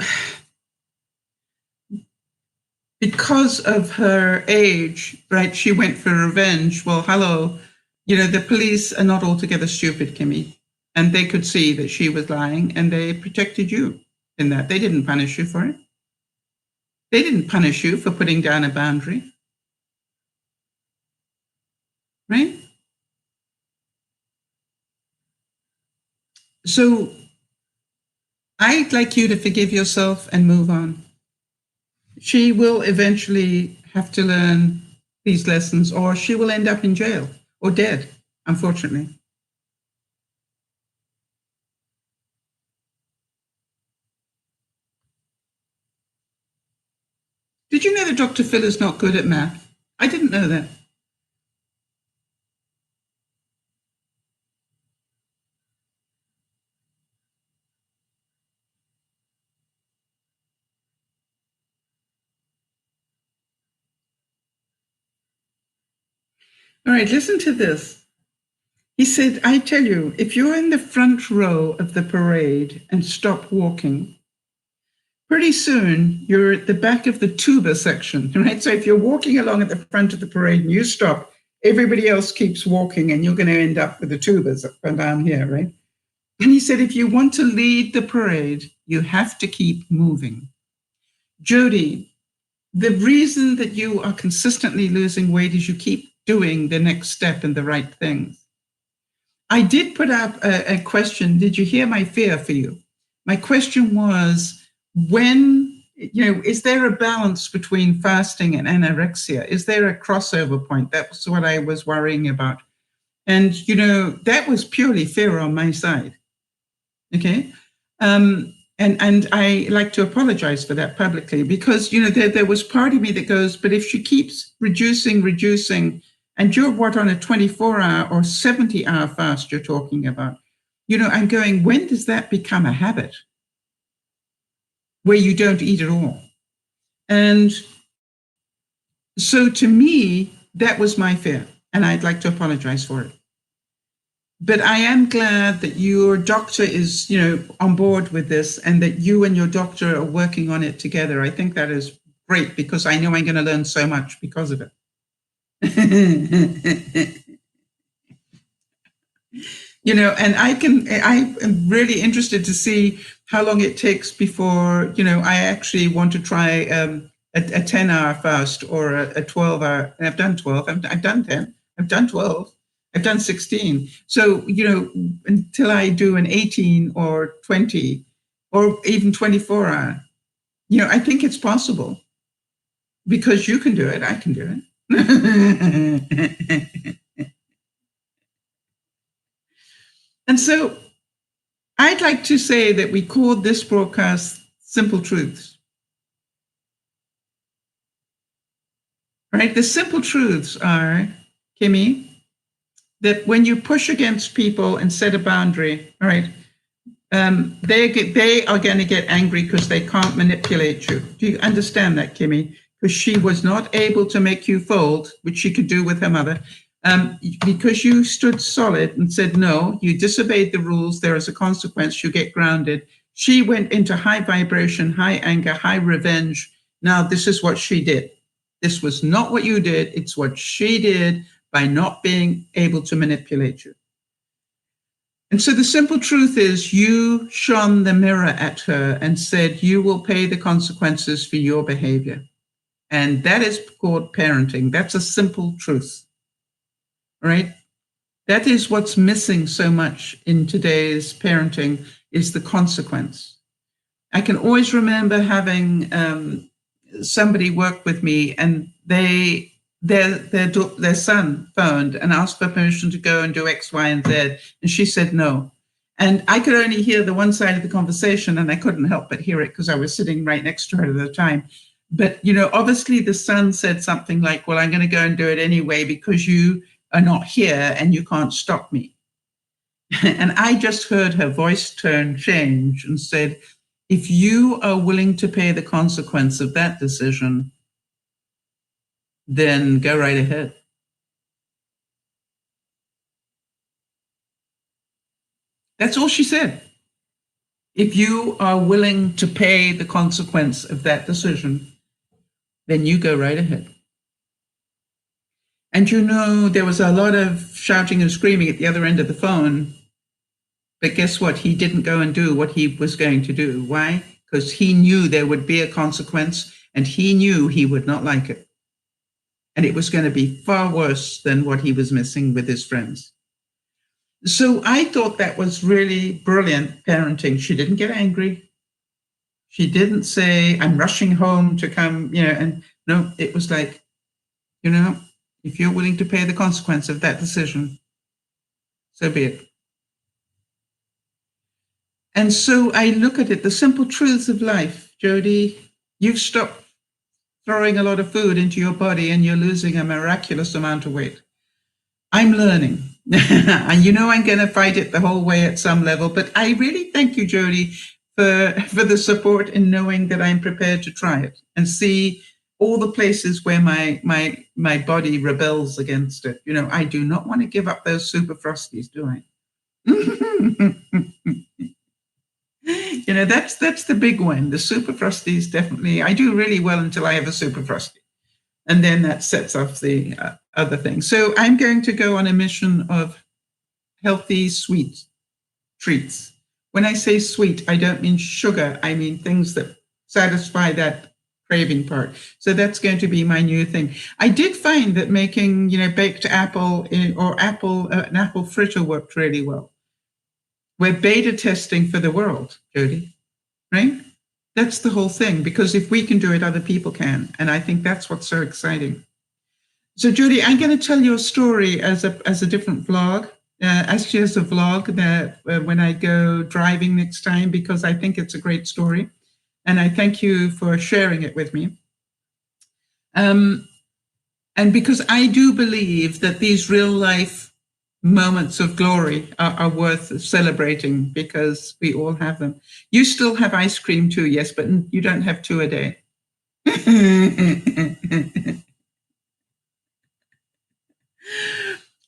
because of her age, right, she went for revenge. Well, hello, the police are not altogether stupid, Kimmy, and they could see that she was lying, and they protected you in that. They didn't punish you for it. They didn't punish you for putting down a boundary, right? So I'd like you to forgive yourself and move on. She will eventually have to learn these lessons, or she will end up in jail or dead, unfortunately. Did you know that Dr. Phil is not good at math? I didn't know that. All right, listen to this. He said, I tell you, if you're in the front row of the parade and stop walking, pretty soon you're at the back of the tuba section, right? So if you're walking along at the front of the parade and you stop, everybody else keeps walking and you're going to end up with the tubas up and down here, right? And he said, if you want to lead the parade, you have to keep moving. Jody, the reason that you are consistently losing weight is you keep doing the next step and the right things. I did put up a question. Did you hear my fear for you? My question was, is there a balance between fasting and anorexia? Is there a crossover point? That was what I was worrying about. And, that was purely fear on my side. Okay. And I like to apologize for that publicly because, there was part of me that goes, but if she keeps reducing, and you're on a 24-hour or 70-hour fast you're talking about, I'm going, when does that become a habit where you don't eat at all? And so to me, that was my fear, and I'd like to apologize for it. But I am glad that your doctor is, on board with this and that you and your doctor are working on it together. I think that is great because I know I'm going to learn so much because of it. And I am really interested to see how long it takes before, I actually want to try a 10-hour fast or a 12-hour. And I've done 12, I've done 10, I've done 12, I've done 16. So, until I do an 18 or 20 or even 24-hour, I think it's possible because you can do it, I can do it. And so I'd like to say that we called this broadcast Simple Truths. Right? The simple truths are, Kimmy, that when you push against people and set a boundary, all right, they are going to get angry because they can't manipulate you. Do you understand that, Kimmy? Because she was not able to make you fold, which she could do with her mother, because you stood solid and said, no, you disobeyed the rules, there is a consequence, you get grounded. She went into high vibration, high anger, high revenge. Now, this is what she did. This was not what you did. It's what she did by not being able to manipulate you. And so the simple truth is you shone the mirror at her and said, you will pay the consequences for your behavior. And that is called parenting. That's a simple truth, right? That is what's missing so much in today's parenting is the consequence. I can always remember having somebody work with me and their son phoned and asked for permission to go and do X, Y, and Z. And she said no. And I could only hear the one side of the conversation and I couldn't help but hear it because I was sitting right next to her at the time. But, obviously the son said something like, well, I'm going to go and do it anyway because you are not here and you can't stop me. And I just heard her voice tone change and said, if you are willing to pay the consequence of that decision, then go right ahead. That's all she said. If you are willing to pay the consequence of that decision, then you go right ahead. And there was a lot of shouting and screaming at the other end of the phone. But guess what? He didn't go and do what he was going to do. Why? Because he knew there would be a consequence and he knew he would not like it. And it was going to be far worse than what he was missing with his friends. So I thought that was really brilliant parenting. She didn't get angry. She didn't say, I'm rushing home to come, and no, it was like, if you're willing to pay the consequence of that decision, so be it. And so I look at it, the simple truths of life, Jody, you've stopped throwing a lot of food into your body and you're losing a miraculous amount of weight. I'm learning. And I'm going to fight it the whole way at some level. But I really thank you, Jody, for the support in knowing that I'm prepared to try it and see all the places where my body rebels against it. I do not want to give up those super frosties, do I? That's the big one. The super frosties, definitely. I do really well until I have a super frosty, and then that sets off the other thing. So I'm going to go on a mission of healthy, sweet treats. When I say sweet, I don't mean sugar. I mean things that satisfy that craving part. So that's going to be my new thing. I did find that making, baked apple or an apple fritter worked really well. We're beta testing for the world, Jody, right? That's the whole thing, because if we can do it, other people can. And I think that's what's so exciting. So, Jody, I'm going to tell you a story as a different vlog. Actually, as a vlog that when I go driving next time, because I think it's a great story. And I thank you for sharing it with me. And because I do believe that these real life moments of glory are worth celebrating, because we all have them. You still have ice cream too, yes, but you don't have 2 a day.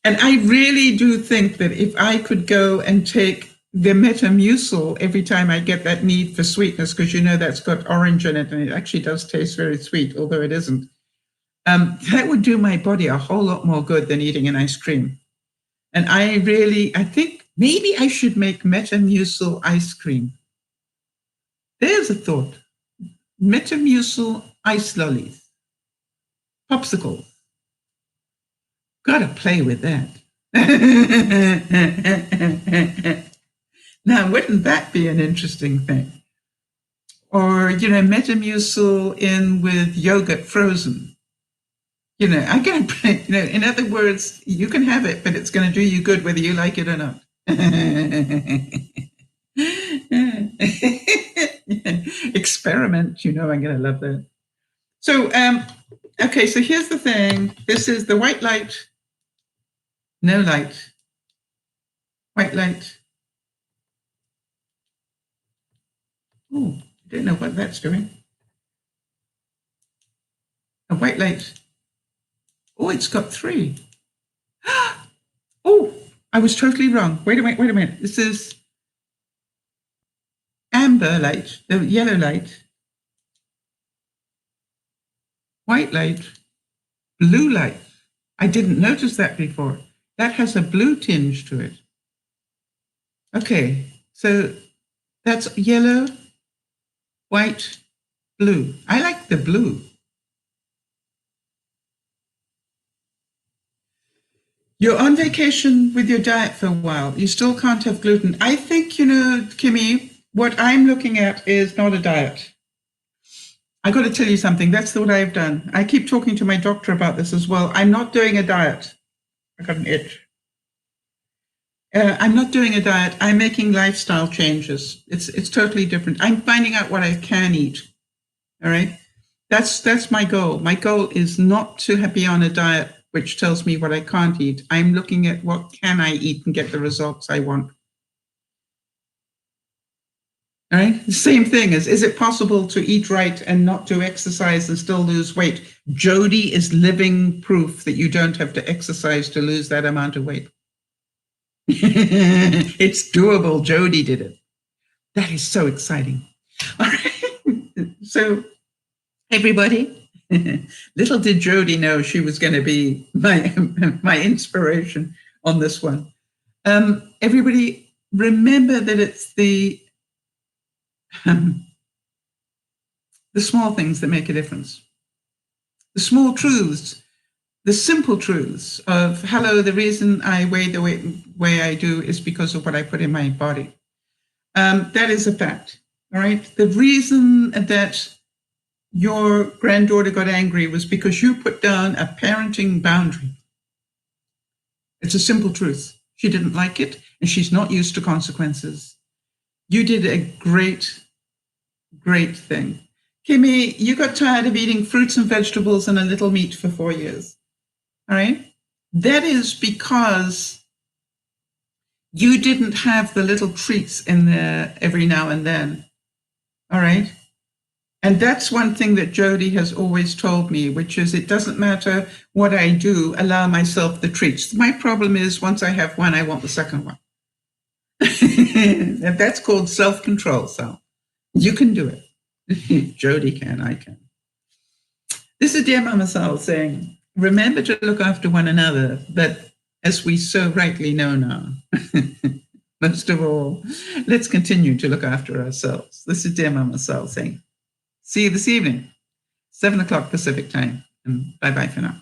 And I really do think that if I could go and take the Metamucil every time I get that need for sweetness, because that's got orange in it and it actually does taste very sweet, although it isn't, that would do my body a whole lot more good than eating an ice cream. And I think maybe I should make Metamucil ice cream. There's a thought. Metamucil ice lollies, popsicles. Gotta play with that. Now, wouldn't that be an interesting thing? Or, Metamucil in with yogurt frozen. I gotta play, in other words, you can have it, but it's going to do you good whether you like it or not. Experiment, I'm going to love that. So, okay, so here's the thing. This is the white light, no light, white light. Oh, I don't know what that's doing. A white light. Oh, it's got 3. Oh, I was totally wrong. Wait a minute. This is amber light, the yellow light, white light, blue light. I didn't notice that before. That has a blue tinge to it. Okay, so that's yellow, white, blue. I like the blue. You're on vacation with your diet for a while. You still can't have gluten. I think, Kimmy, what I'm looking at is not a diet. I got to tell you something. That's what I've done. I keep talking to my doctor about this as well. I'm not doing a diet. I got an itch. I'm not doing a diet. I'm making lifestyle changes. It's totally different. I'm finding out what I can eat. All right. That's my goal. My goal is not to be on a diet which tells me what I can't eat. I'm looking at what can I eat and get the results I want. All right. The same thing is it possible to eat right and not do exercise and still lose weight? Jody is living proof that you don't have to exercise to lose that amount of weight. It's doable. Jody did it. That is so exciting. All right. So, everybody, little did Jody know she was going to be my inspiration on this one. Everybody, remember that it's the small things that make a difference. The small truths, the simple truths of, hello, the reason I weigh the way I do is because of what I put in my body. That is a fact, all right? The reason that your granddaughter got angry was because you put down a parenting boundary. It's a simple truth. She didn't like it, and she's not used to consequences. You did a great thing. Kimmy, you got tired of eating fruits and vegetables and a little meat for 4 years. All right? That is because you didn't have the little treats in there every now and then. All right? And that's one thing that Jody has always told me, which is it doesn't matter what I do, allow myself the treats. My problem is once I have one, I want the second one. And that's called self-control. So you can do it. Jody can, I can. This is Dear Mama Sal saying, remember to look after one another, but as we so rightly know now, most of all, let's continue to look after ourselves. This is Dear Mama Sal saying, see you this evening, 7 o'clock Pacific time, and bye-bye for now.